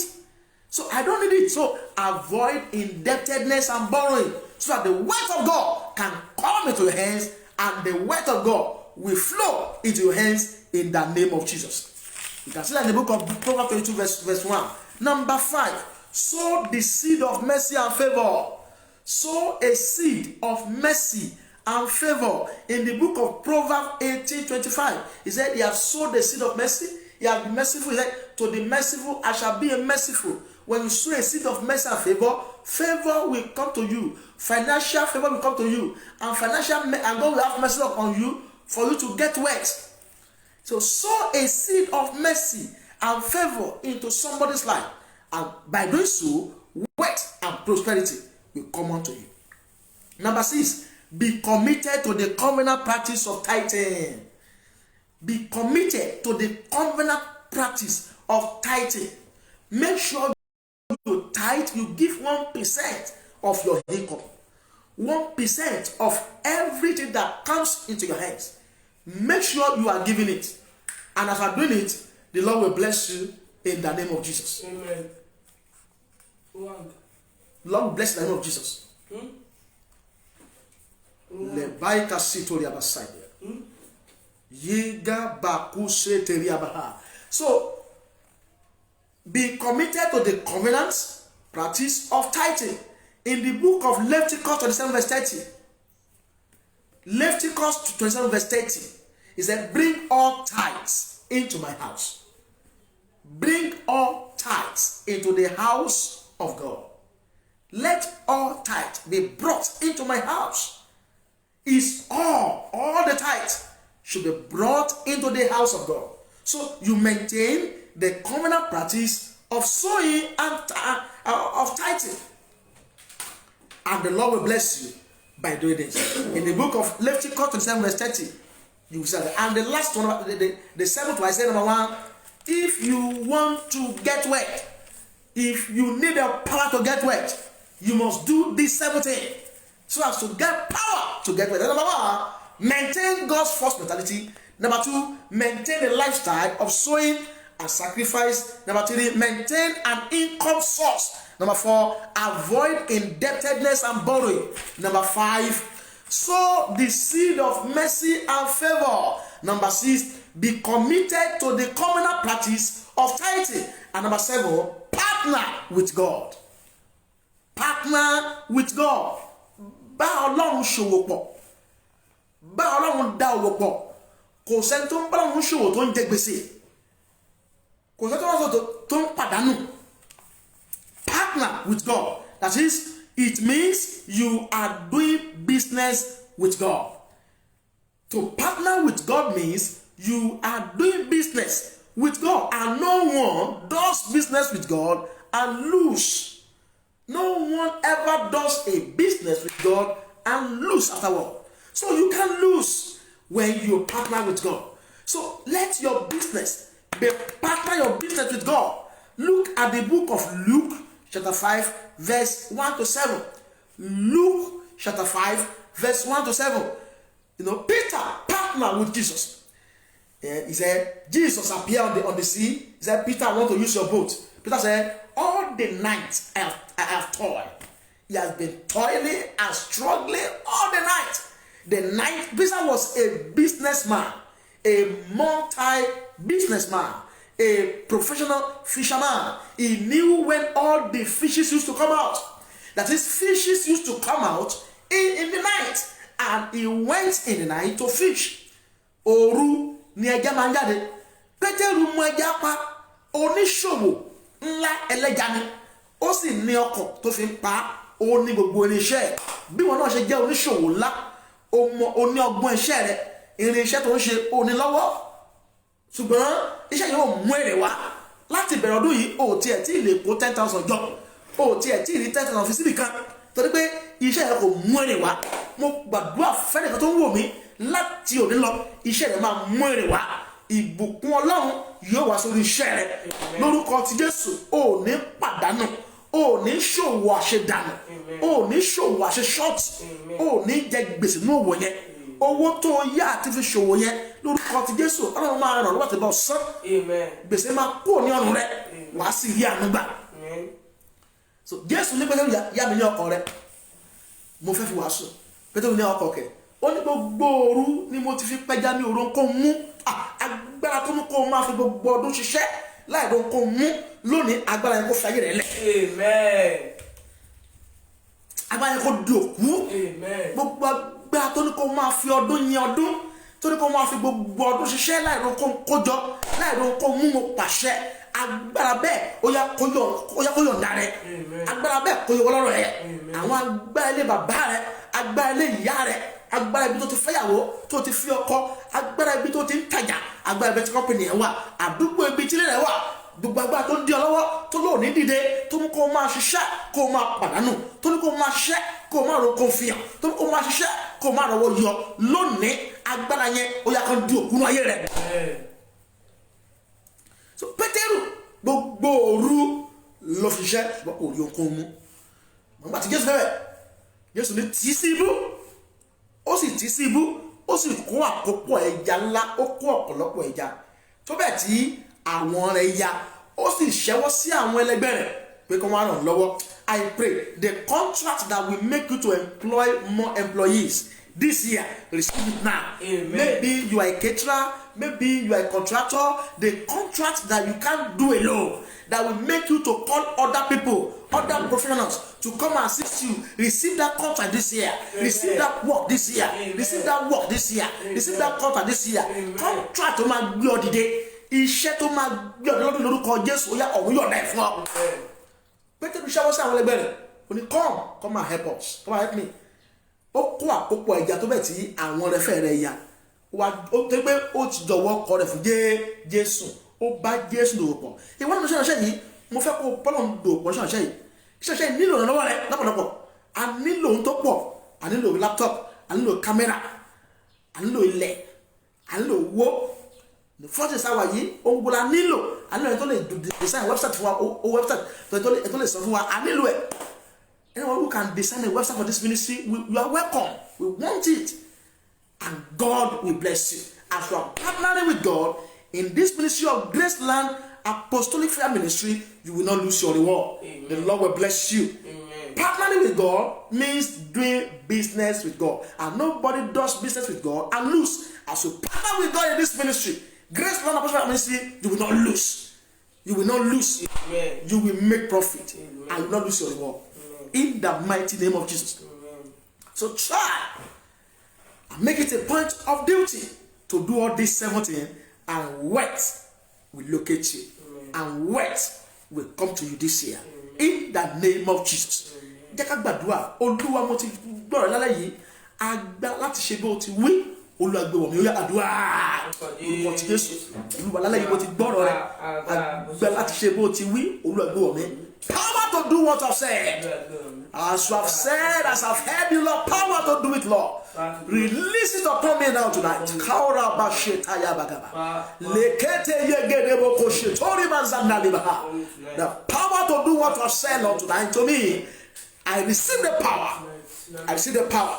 So I don't need it. So avoid indebtedness and borrowing so that the wealth of God can come into your hands and the wealth of God will flow into your hands in the name of Jesus. You can see that in the book of Proverbs 22 verse 1. Number 5, sow the seed of mercy and favor. Sow a seed of mercy and favor. In the book of Proverbs 18:25, he said, he has sowed the seed of mercy. He has been merciful. He said, to the merciful, I shall be a merciful. When you sow a seed of mercy and favor, favor will come to you. Financial favor will come to you. And God will have mercy upon you for you to get wealth. So sow a seed of mercy and favor into somebody's life. And by doing so, wealth and prosperity will come unto you. Number 6, be committed to the covenant practice of tithing. Be committed to the covenant practice of tithing. Make sure you tithe, you give 1% of your income. 1% of everything that comes into your hands. Make sure you are giving it. And as you are doing it, the Lord will bless you in the name of Jesus. Amen. Lord will bless in the name of Jesus. Lebaika sitoria basaidia. Yiga bakuse teriabaha. So, be committed to the covenant practice of tithing. In the book of Leviticus 27 verse 30, Leviticus 27 verse 30, he said, bring all tithes into my house. Bring all tithes into the house of God. Let all tithes be brought into my house. Is all the tithes should be brought into the house of God. So you maintain the covenant practice of sowing and of tithing. And the Lord will bless you by doing this. In the book of Leviticus 27 verse 30, you say that. And the last one, the seventh one, I say number 1, if you want to get wealth, if you need a power to get wealth, you must do this 17 so as to get power to get wealth. Number 1, maintain God's first mentality. Number 2, maintain a lifestyle of sowing and sacrifice. Number 3, maintain an income source. Number 4, avoid indebtedness and borrowing. Number 5, sow the seed of mercy and favor. Number 6, be committed to the covenant practice of tithing. And number 7, partner with God. Partner with God. Bá Ọlọ́run ṣòwò pọ̀. Bá Ọlọ́run dá owó pọ̀. Kò sẹ́ni tó ń bá Ọlọ́run ṣòwò tó ń jẹ gbèsè. kò sẹ́ni tó ń pàdánù. Partner with God. That is, it means you are doing business with God. To partner with God means you are doing business with God, and no one does business with God and lose. No one ever does a business with God and lose afterward. So you can lose when you partner with God. So let your business partner your business with God. Look at the book of Luke chapter 5 verse 1 to 7. Luke chapter 5 verse 1 to 7. Peter partnered with Jesus. He said, Jesus appeared on the sea. He said, Peter, I want to use your boat. Peter said, all the night I have toiled. He has been toiling and struggling all the night. Peter was a businessman, a multi-businessman, a professional fisherman. He knew when all the fishes used to come out. That is, fishes used to come out in the night. And he went in the night to fish. Òru ni ẹja máa ń jáde. Pétérù mú ẹja pa, oníṣòwò ńlá ẹlẹ́ja ni. Ó sì ní ọkọ̀ tó fi ń pa, ó ní gbogbo irinṣẹ́ ẹ̀. Bí wọn náà ṣe jẹ́ oníṣòwò ńlá, ó ní ọgbọ́n iṣẹ́ rẹ̀, irinṣẹ́ tó ń ṣe ó ní lọ́wọ́. Ṣùgbọ́n iṣẹ́ yóò mú èrè wá. Láti bẹ̀rẹ̀ ọdún yìí, ó tiẹ̀ tí ì lè kó 10,000 jọ. Ó tiẹ̀ tí ì rí 10,000 fi síbì kan. Torí pé iṣẹ́ yẹn kò mú èrè wá. Mo gbàdúrà fẹ́nìkan tó ń wò mí láti òní lọ, iṣẹ́ rẹ̀ máa mú èrè wá. Ìbùkún Ọlọ́run yóò wá sórí iṣẹ́ rẹ̀. Lórúkọ ti Jésù, ò ní pàdánù, ò ní ṣòwò àṣedànù, ò ní ṣòwò àṣeṣọ́ọ̀tì, ò ní jẹ gbèsè ní òwò yẹn. Owó tó yá àti fi ṣòwò yẹn, lórúkọ ti Jésù, Ọlọ́run máa ràn lọ́wọ́ àti bọ́ sán. Gbèsè máa kúrò ní ọrùn rẹ̀, wàá sì rí àánú gbà. So Jésù ní Pétérù, yá mi ní ọkọ̀ rẹ̀, mo fẹ́ fi wàásù. Pétérù ní ọkọ̀ kẹ̀, ó ní gbogbo òru ni mo ti fi pẹja ní òru kó mú. Agbára tó mú kó máa fi gbogbo ọdún ṣiṣẹ́ láì ló kó mú lónìí, agbára yẹn kó fi ayé rẹ̀ lẹ̀. Agbára yẹn kó di òkú. Gbogbo agbára tó ní kó máa fi ọdún yẹn ọdún, tó ní kó máa fi gbogbo ọdún ṣiṣẹ́ láì ló kó jọ, láì ló kó mú mo pàṣẹ. Agbára bẹ́ẹ̀ ó yá kó yọ̀ǹda rẹ̀. Agbára bẹ́ẹ̀ kó yọ wọ́lọ́rọ̀ rẹ̀. Àwọn agbára ilé bàbá rẹ̀, agbára ilé ìyá rẹ̀, agbára ibi tó ti fẹ́yàwó, tó ti fi ọkọ, agbára ibi tó ti ń tajà, agbára ibi tí kọ́pìnì ẹ̀ wà, àdúgbò ibi tí ilé rẹ̀ wà, gbogbo agbára tó ń di ọ lọ́wọ́, tó lò ní dìde, tó mú kó máa ṣiṣẹ́, kó máa pàdánù, tó ní kó máa ṣiṣẹ́, kó máa ro kó fi hàn, tó ní kó máa ṣiṣẹ́, kó máa rọwọ́ yọ. Lónìí, agbára yẹn ó yá kan di òkú ayé rẹ̀. So Pétérù gbogbo òru lọ fi ṣiṣẹ́, ṣùgbọ́n kò rí okun mú. Nígbà tí Jésù fẹ́rẹ̀, Jésù ní tì í sí ibú. Ó sì tì í sí ibú, ó sì kó àkópọ̀ ẹja ńlá, ó kó ọ̀pọ̀lọpọ̀ ẹja tó bẹ́ẹ̀ tí àwọn rẹ̀ ya. Ó sì ṣẹ́wọ́ sí àwọn ẹlẹgbẹ́ rẹ̀ pé kí wọ́n ràn lọ́wọ́. I pray the contract that will make you to employ more employees this year, receive it now. Maybe you are a caterer, maybe you are a contractor. The contract that you can't do alone, that will make you to call other people, other professionals to come and assist you. Receive that contract this year. Receive that work this year. Receive that work this year. Receive that contract this year. Contract tó máa gbé ọ dìde, iṣẹ́ tó máa gbé ọ lọ́dún lórúkọ Jésù, ó yá ọ̀hún yọ̀ọ̀dá ẹ̀ fún ọ. Pétérù ṣẹ́wọ́ sí àwọn ẹlẹgbẹ́ rẹ̀, ó ní come and help us, come and help me. Ó kó àkópọ̀ ẹja tó bẹ́ẹ̀ tí àwọn rẹ̀fẹ́ rẹ̀ ya. Ó tó pé ó ti jọ̀wọ́ kọ rẹ̀ fún Jésù, ó bá Jésù lò pọ̀. Ìwọ́n ní ṣẹ́ṣẹ́ yìí, mo fẹ́ kó bọ́lọ̀ ń lò pọ̀ ṣẹ́ṣẹ́ yìí. Ṣẹ́ṣẹ́ yìí nílò ìrànlọ́wọ́ rẹ̀ lọ́pọ̀lọpọ̀. A nílò ohun tó pọ̀, a nílò laptop, a nílò kámẹ́rà, a nílò ilẹ̀, a nílò owó. The first is our yìí, ohun gbọ́dọ̀ a nílò, a nílò ẹni tó lè design website fún wa, website tó lè sọ fún wa, a nílò ẹ̀. Anyone who can design a website for this ministry, you are welcome. We want it. And God will bless you. As you are partnering with God in this ministry of Graceland Apostolic Fair Ministry, you will not lose your reward. Amen. The Lord will bless you. Amen. Partnering with God means doing business with God. And nobody does business with God and lose. As you partner with God in this ministry, Graceland Apostolic Fair Ministry, you will not lose. You will not lose. Amen. You will make profit. Amen. And you will not lose your reward. In the mighty name of Jesus. Amen. So try and make it a point of duty to do all this 17, and wealth will locate you. Amen. and wealth will come to you this year. In the name of Jesus. Jẹ́ ká gbàdúrà. Olúwa mo ti gbọ́rọ̀ lálẹ́ yìí. Agbá láti ṣe bó ti wí. Olúwa gbé wọ̀ mí ó yá àdúrà. Olúwa ti Jésù. Olúwa lálẹ́ yìí mo ti gbọ́rọ̀ rẹ̀. Agbá láti ṣe bó ti wí. Olúwa gbé wọ̀ mí. Power to do what I've said. As you have said, as I've heard you, Lord, power to do it, Lord. Release it upon me now tonight. The power to do what you have said, Lord, tonight to me. I receive the power. I receive the power.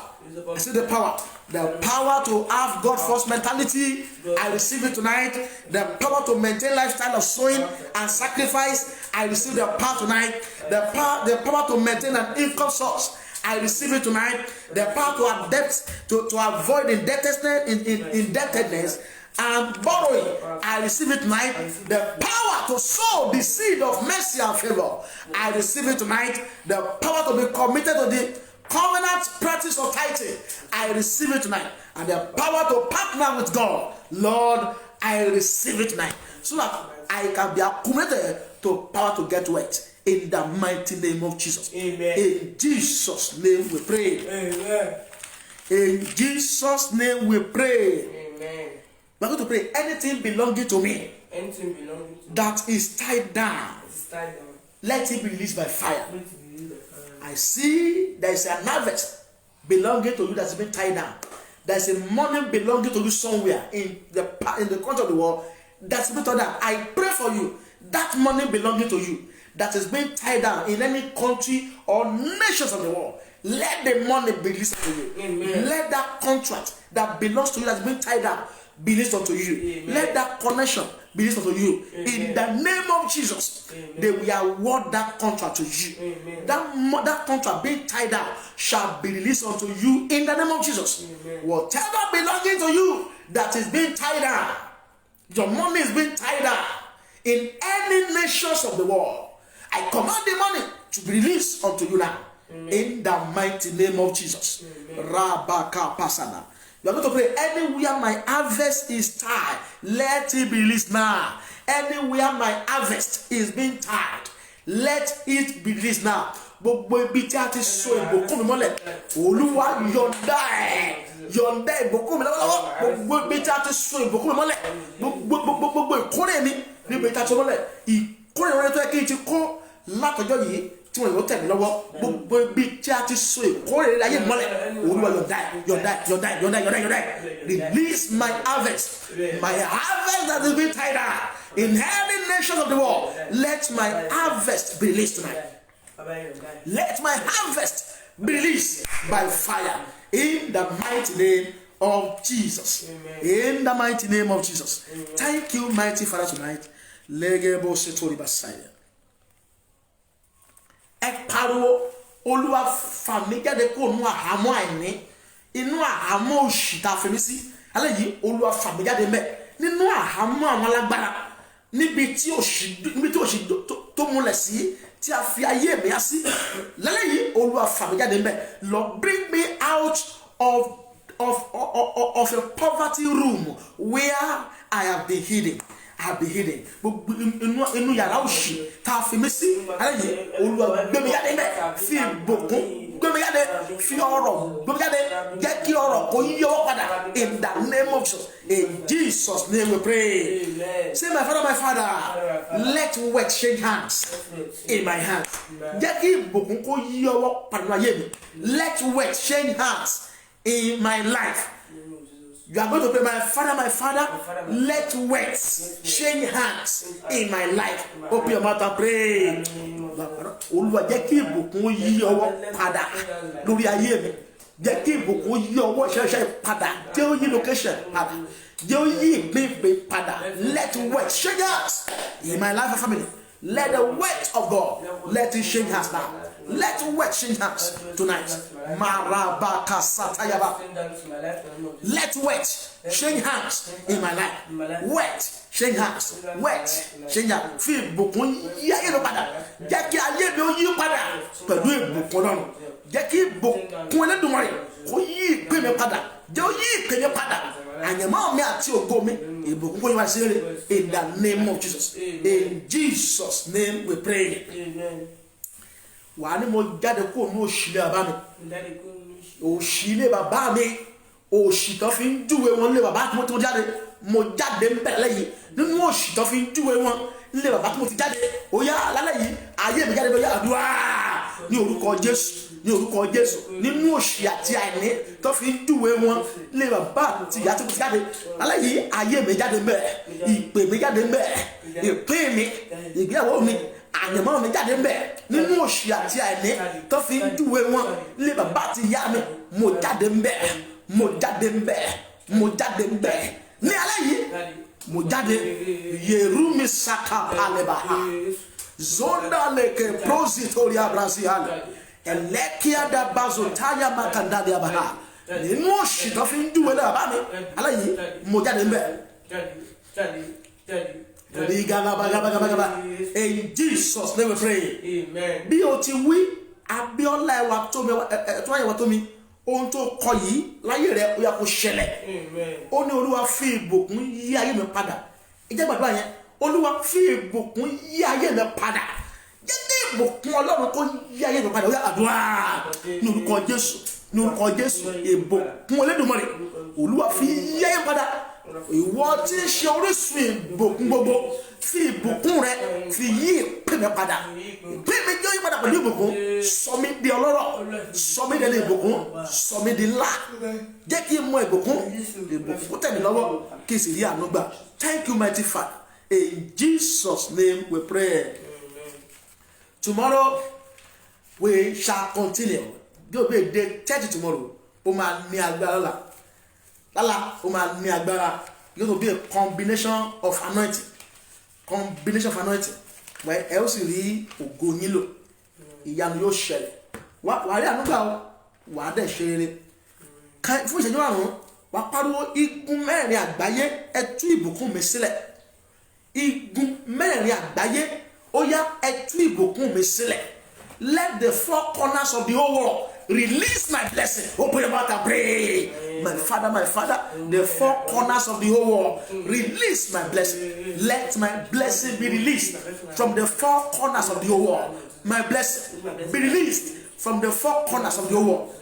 I receive the power. The power to have God first mentality, I receive it tonight. The power to maintain lifestyle of sowing and sacrifice, I receive the power tonight. The power to maintain an income source, I receive it tonight. The power to adapt, to avoid indebtedness and borrowing, I receive it tonight. The power to sow the seed of mercy and favor, I receive it tonight. The power to be committed to the covenant practice of tithing, I receive it tonight. And the power to partner with God, Lord, I receive it tonight. So that I can be accommodated to power to get wealth. In the mighty name of Jesus. Amen. In Jesus' name we pray. Amen. In Jesus' name we pray. Amen. We're going to pray. Anything belonging to me, Anything belonging to that is tied down, tied down, let it be released by fire. let it be released by fire. I see there is an harvest belonging to you that's been tied down. There's a money belonging to you somewhere in the country of the world that's been tied down. I pray for you. That money belonging to you that is being tied down in any country or nations of the world, let the money be released to you. Amen. Let that contract that belongs to you that's been tied down be released unto you. Amen. Let that connection be released unto you. Amen. In the name of Jesus, Amen. they will award that contract to you. Amen. That contract being tied down shall be released unto you in the name of Jesus. Amen. Whatever belonging to you that is being tied down, your money is being tied down in any nations of the world, I command the money to be released unto you now. Amen. In the mighty name of Jesus. Rabaka Pasana. You are going to pray. Anywhere my harvest is tied, let it be released now. Anywhere my harvest is being tied, let it be released now. Gbogbo ibi tí a ti so ìbùkún mi mọ́lẹ̀, Olúwa yọ̀ǹda ìbùkún mi lọ́wọ́lọ́wọ́. Gbogbo ibi tí a ti so ìbùkún mi mọ́lẹ̀, gbogbo ìkórè mi níbi tí a ti so mọ́lẹ̀, ìkórè wọn tó yẹ kí n ti kó látọjọ́ yìí tí wọn yóò tẹ̀ mí lọ́wọ́. Gbogbo ibi tí a ti so ìkórè ayé mi mọ́lẹ̀, Olúwa yọ̀ǹda. Release my harvest that is being tied up in any nation of the world. Let my harvest be released tonight. Let my harvest be released by fire in the mighty name of Jesus. Amen. In the mighty name of Jesus. Amen. Thank you, mighty Father, tonight. Legebo setori basaya. Ẹ pariwo, Olúwa fà mí jáde kúrò nínú àhámọ́ àìní, inú àhámọ́ òṣì tá a fi mí sí. Alẹ́ yìí, Olúwa fà mí jáde ńbẹ̀ nínú àhámọ́ àwọn alágbára, níbi tí òṣì tó múlẹ̀ sí, tí a fi ayé mi á sí. Lálẹ́ yìí, Olúwa fà mí jáde ńbẹ̀. Lord, bring me out of a poverty room where I have been hidden. Inú yàrá òṣì tá a fi mí sí. Alẹ́ yìí, Olúwa gbé mi jáde ńbẹ̀. Fi ìbùkún gbé mi jáde. Fi ọrọ̀ gbé mi jáde. Jẹ́ kí ọrọ̀ kó yíwọ́ padà. In the name of Jesus. In Jesus' name we pray. Amen. Say, my Father, let wealth change hands in my hands. Jẹ́ kí ìbùkún kó yíwọ́ padà ayé mi. Let wealth change hands in my life. You are going to pray, my Father, let wealth change hands in my life. Open your mouth and pray. Olúwa jẹ́ kí ìbùkún yí ọwọ́ padà lórí ayé mi. Jẹ́ kí ìbùkún yí ọwọ́ ṣẹ̀ṣẹ̀ padà. Jẹ́ ó yí location padà. Jẹ́ ó yí ìgbé padà. Let wealth change hands in my life and family. Let the wealth of God, let it change hands now. Let wealth change hands tonight. Marabaka satayaba. Let wealth change hands in my life. Wealth change hands. Wealth change hands. Fi ìbùkún yí ayé lọ padà. Jẹ́ kí ayé mi ó yí padà pẹ̀lú ìbùkún náà. Jẹ́ kí ìbùkún Ẹlẹ́dùmarè kó yí ìpè mi padà. Jẹ́ ó yí ìpè mi padà àyànmọ́ mi àti ògo mi ìbùkún kò ní wá sí rere in the name of Jesus. In Jesus name we pray. wàá ní mo jáde kúrò ní òṣìlẹ̀ bàbá mi, òṣìlẹ̀ bàbá mi, òṣì tó fi ń júwe wọn lé bàbá tí mo jáde, mo jáde ń bẹ̀rẹ̀ lẹ́yìn nínú òṣì tó fi ń júwe wọn lé bàbá tí mo ti jáde. ó yá lálẹ́ yìí ayé mi jáde lóyá àdúrà ní orúkọ Jésù, ní orúkọ Jésù. nínú òṣì àti àìní tó fi ń júwe wọn lé bàbá tí ìyá tí mo ti jáde, lálẹ́ yìí ayé mi jáde ń bẹ̀rẹ̀, ìpè mi jáde ń bẹ̀rẹ̀, ìpín mi, ìgbéyàwó mi, àyànmọ́ mi jáde ń bẹ̀rẹ̀ nínú òṣì àti àìní tó fi ń júwe wọn lé bàbá tí ìyá mi, mo jáde ń bẹ̀rẹ̀, mo jáde ń bẹ̀rẹ̀, mo jáde ń bẹ̀rẹ̀ ní alẹ́ yìí. mo jáde yerumi saka palebaha zonda leke prositoria brasial elekia da bazotaya makandadi abaha nínú òṣì tó fi ń júwe lé bàbá mi alẹ́ yìí mo jáde ń bẹ̀rẹ̀. In Jesus name we pray. Amen. Bí o ti wí Abíọ́lá ẹwà tó mi ẹ̀tọ́ ẹ̀wà tó mi ohun tó kọ yìí láyé rẹ̀ ó yá kó ṣẹlẹ̀. Ó ní Olúwa fi ìbùkún yí ayé mi padà. Ìjẹ́ gbàdúrà yẹn Olúwa fi ìbùkún yí ayé mi padà. Jẹ́ ìbùkún Ọlọ́run kó yí ayé mi padà. Ó yá àdúrà ní orúkọ Jésù, ní orúkọ Jésù. Ìbùkún Olódùmarè Olúwa fi yí ayé mi padà. Ìwọ tí ń ṣe orísun ìbùkún gbogbo fi ìbùkún rẹ fi yí ìpín mi padà, ìpín mi jẹ́ ìpadà pẹ̀lú ìbùkún, sọ mí di ọlọ́rọ̀, sọ mí di ìbùkún, sọ mí di ńlá, jẹ́ kí n mọ ìbùkún tẹ̀ mí lọ́wọ́ kí n sì rí àánú gbà. Thank you mighty Father, in Jesus name we pray. Tomorrow we shall continue. Bí o bẹ dé church tomorrow o máa ní agbára lálá o máa ní agbára. It's going to be a combination of anointing. Combination of anointing. Where ẹ ó sì rí ògo yín lò. Ìyanu yóò ṣẹlẹ̀. Wà á rí àánú gbà ó. Wà á dẹ̀ ṣe rere. Fún ìṣẹ́jú àrùn, wà á pariwo igun mẹ́rin àgbáyé ẹ tú ìbùkún mi sílẹ̀. Igun mẹ́rin àgbáyé ó yá ẹ tú ìbùkún mi sílẹ̀. Let the four corners of the whole world release my blessing. Open your mouth and pray. My Father, the four corners of the whole world, release my blessing. Let my blessing be released from the four corners of the whole world. My blessing be released from the four corners of the whole world.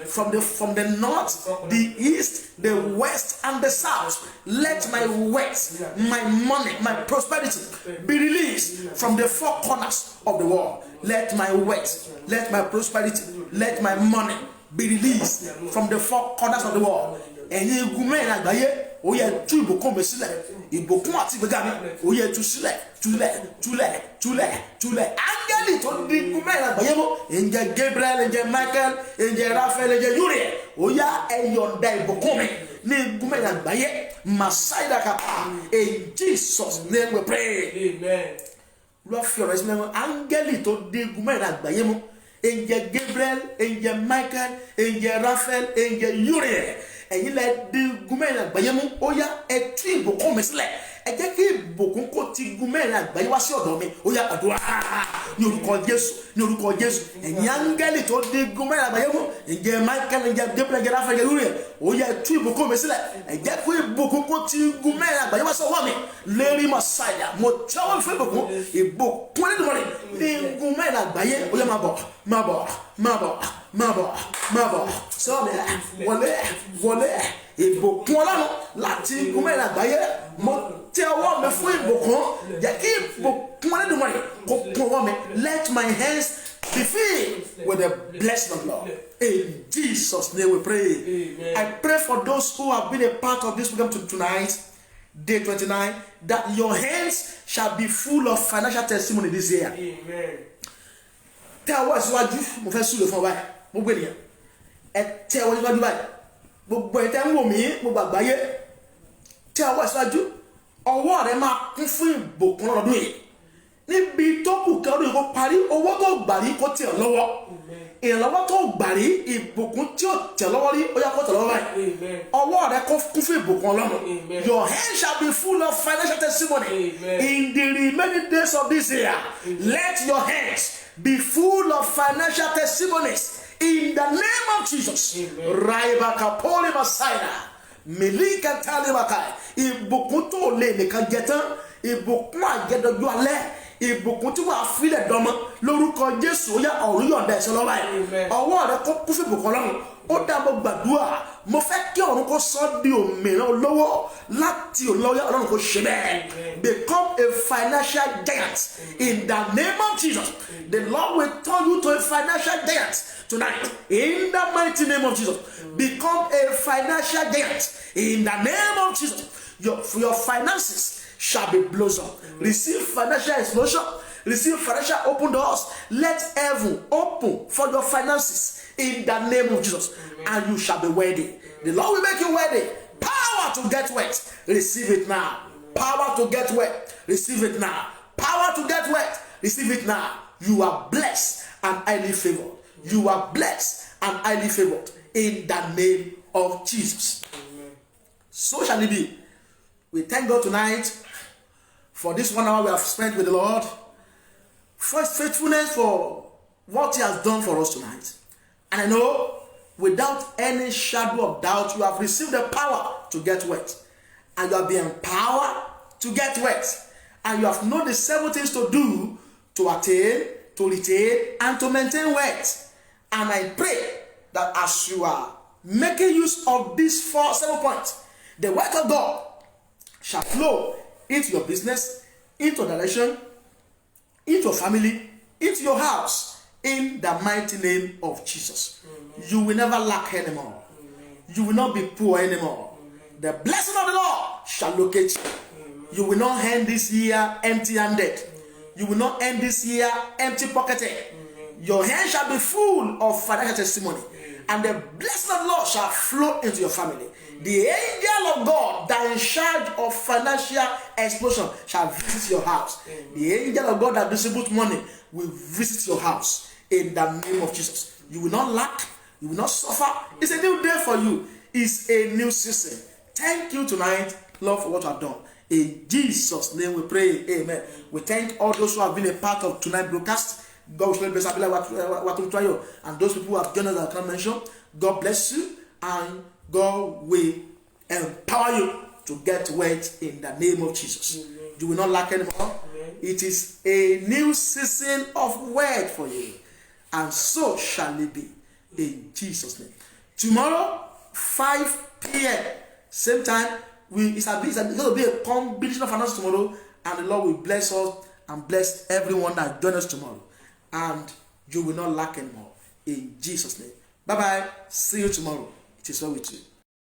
From the north, the east, the west, and the south. Let my wealth, my money, my prosperity be released from the four corners of the world. Let my wealth, let my prosperity, let my money be released from the four corners of the world. Ẹ̀yin igun mẹ́rin àgbáyé, ó yẹ tú ìbùkún mi sílẹ̀, ìbùkún àti ìgbéga mi, ó yẹ tú sílẹ̀, túlẹ̀. Áńgẹ́lì tó di igun mẹ́rin àgbáyé mú, ǹjẹ́ Gabriel, ǹjẹ́ Michael, ǹjẹ́ Raphael, ǹjẹ́ Uriel, ó yá ẹ yọ̀ǹda ìbùkún mi ní igun mẹ́rin àgbáyé, Màsáìdà kàpá, in Jesus name we pray. Amen. Lọ fi ọ̀rọ̀ ìsinmi ẹ̀wọ̀n áńgẹ́lì tó di igun mẹ́rin àgbáyé mú, ǹjẹ́ Gabriel, ǹjẹ́ Michael, ǹjẹ́ Raphael, ǹjẹ́ Uriel. Ẹ̀yin lẹ di igun mẹ́rin àgbáyé mú, ó yá ẹ tú ìbùkún mi sílẹ̀. Ẹ jẹ́ kí ìbùkún kó ti igun mẹ́rin àgbáyé wá sí ọ̀dọ̀ mi. Ó yá àdúrà ní orúkọ Jésù, ní orúkọ Jésù. Ẹ̀yin áńgẹ́lì tó di igun mẹ́rin àgbáyé mú, ǹjẹ́ Michael, ǹjẹ́ Gabriel, ǹjẹ́ Raphael, ǹjẹ́ Uriel, ó yá ẹ tú ìbùkún mi sílẹ̀. Ẹ jẹ́ kí ìbùkún kó ti igun mẹ́rin àgbáyé wá sí ọwọ́ mi. Lérí Màsáìdà, mo tẹ́wọ́ fún ìbùkún Olódùmarè ní igun mẹ́rin àgbáyé. Ó yá máa bọ̀. Sọ́ọ̀lẹ̀ wọlé ìbùkún Ọlọ́run láti igun mẹ́rin àgbáyé. Mo tẹ́ ọwọ́ mi fún ìbùkún. Jẹ́ kí ìbùkún Olódùmarè kó kún ọwọ́ mi. Let my hands be filled with the blessing of God. In Jesus' name we pray. Amen. I pray for those who have been a part of this program tonight, day 29, that your hands shall be full of financial testimony this year. Amen. Tẹ́ ọwọ́ síwájú, mo fẹ́ súre fún ọ báyìí. Mo gbé nìyẹn. Ẹ tẹ́ ọwọ́ síwájú báyìí. Gbogbo ẹ̀ tẹ́ ń wò mí, gbogbo àgbáyé. Tẹ́ ọwọ́ síwájú. Ọwọ́ rẹ máa kún fún ìbùkún lọ́dún yìí. Níbi tó kù kí ọdún yìí kó parí, owó tó gbà rí kó tẹ̀ ọ́ lọ́wọ́. Ìrànlọ́wọ́ tó gbà rí, ìbùkún tí ó tẹ̀ lọ́wọ́ rí, ó yá kó tẹ̀ lọ́wọ́ báyìí. Ọwọ́ rẹ kó kún fún ìbùkún Ọlọ́run. Your hand shall be full of financial testimony. In the remaining days of this year, let your hands be full of financial testimonies. In the name of Jesus. Raibakapoli Masaida. Milika Talibakai. Ìbùkún tó lè nìkan jẹ tán. Ìbùkún àjẹdọ̀jú alẹ́. Ìbùkún tí wàá filẹ̀ dọ́mọ lórúkọ Jésù ó yá ọ̀run yọ̀ǹda ẹ̀sẹ̀ lọ́wọ́ ẹ̀. Ọwọ́ rẹ kó kún fún ìbùkún Ọlọ́run. Ó dá mo gbàdúrà. Mo fẹ́ kí ọ̀run kó sọ di òmìnira olówó láti olówó Ọlọ́run kó ṣe bẹ́ẹ̀. Become a financial giant in the name of Jesus. The Lord will turn you to a financial giant tonight in the mighty name of Jesus. Become a financial giant in the name of Jesus. Your finances shall be blossom. Receive financial explosion. Receive financial open doors. Let heaven open for your finances in the name of Jesus. And you shall be wealthy. The Lord will make you wealthy. Power to get wealth. Receive it now. Power to get wealth. Receive it now. Power to get wealth. Receive it now. You are blessed and highly favored. You are blessed and highly favored in the name of Jesus. Amen. So shall it be. We thank God tonight for this 1 hour we have spent with the Lord, for His faithfulness, for what He has done for us tonight. And I know without any shadow of doubt, you have received the power to get wealth, and you have been empowered to get wealth, and you have known the 7 things to do to attain, to retain, and to maintain wealth. And I pray that as you are making use of these 7 points, the wealth of God shall flow into your business, into your direction, into your family, into your house, in the mighty name of Jesus. Amen. You will never lack anymore. Amen. You will not be poor anymore. Amen. The blessing of the Lord shall locate you. Amen. You will not end this year empty-handed. You will not end this year empty-pocketed. Your hand shall be full of financial testimony, and the blessing of the Lord shall flow into your family. The angel of God that is in charge of financial explosion shall visit your house. The angel of God that distributes money will visit your house in the name of Jesus. You will not lack. You will not suffer. It's a new day for you. It's a new season. Thank you tonight, Lord, for what you have done. In Jesus' name we pray. Amen. We thank all those who have been a part of tonight's broadcast. God will bless you. And those people who have joined us that I can't mention, God bless you, and God will empower you to get wealth in the name of Jesus. Amen. You will not lack anymore. Amen. It is a new season of wealth for you, and so shall it be in Jesus' name. Tomorrow, 5 p.m. same time, it's going to be a combination of announcements tomorrow, and the Lord will bless us and bless everyone that joins us tomorrow. And you will not lack anymore. In Jesus' name. Bye-bye. See you tomorrow. It is well with you.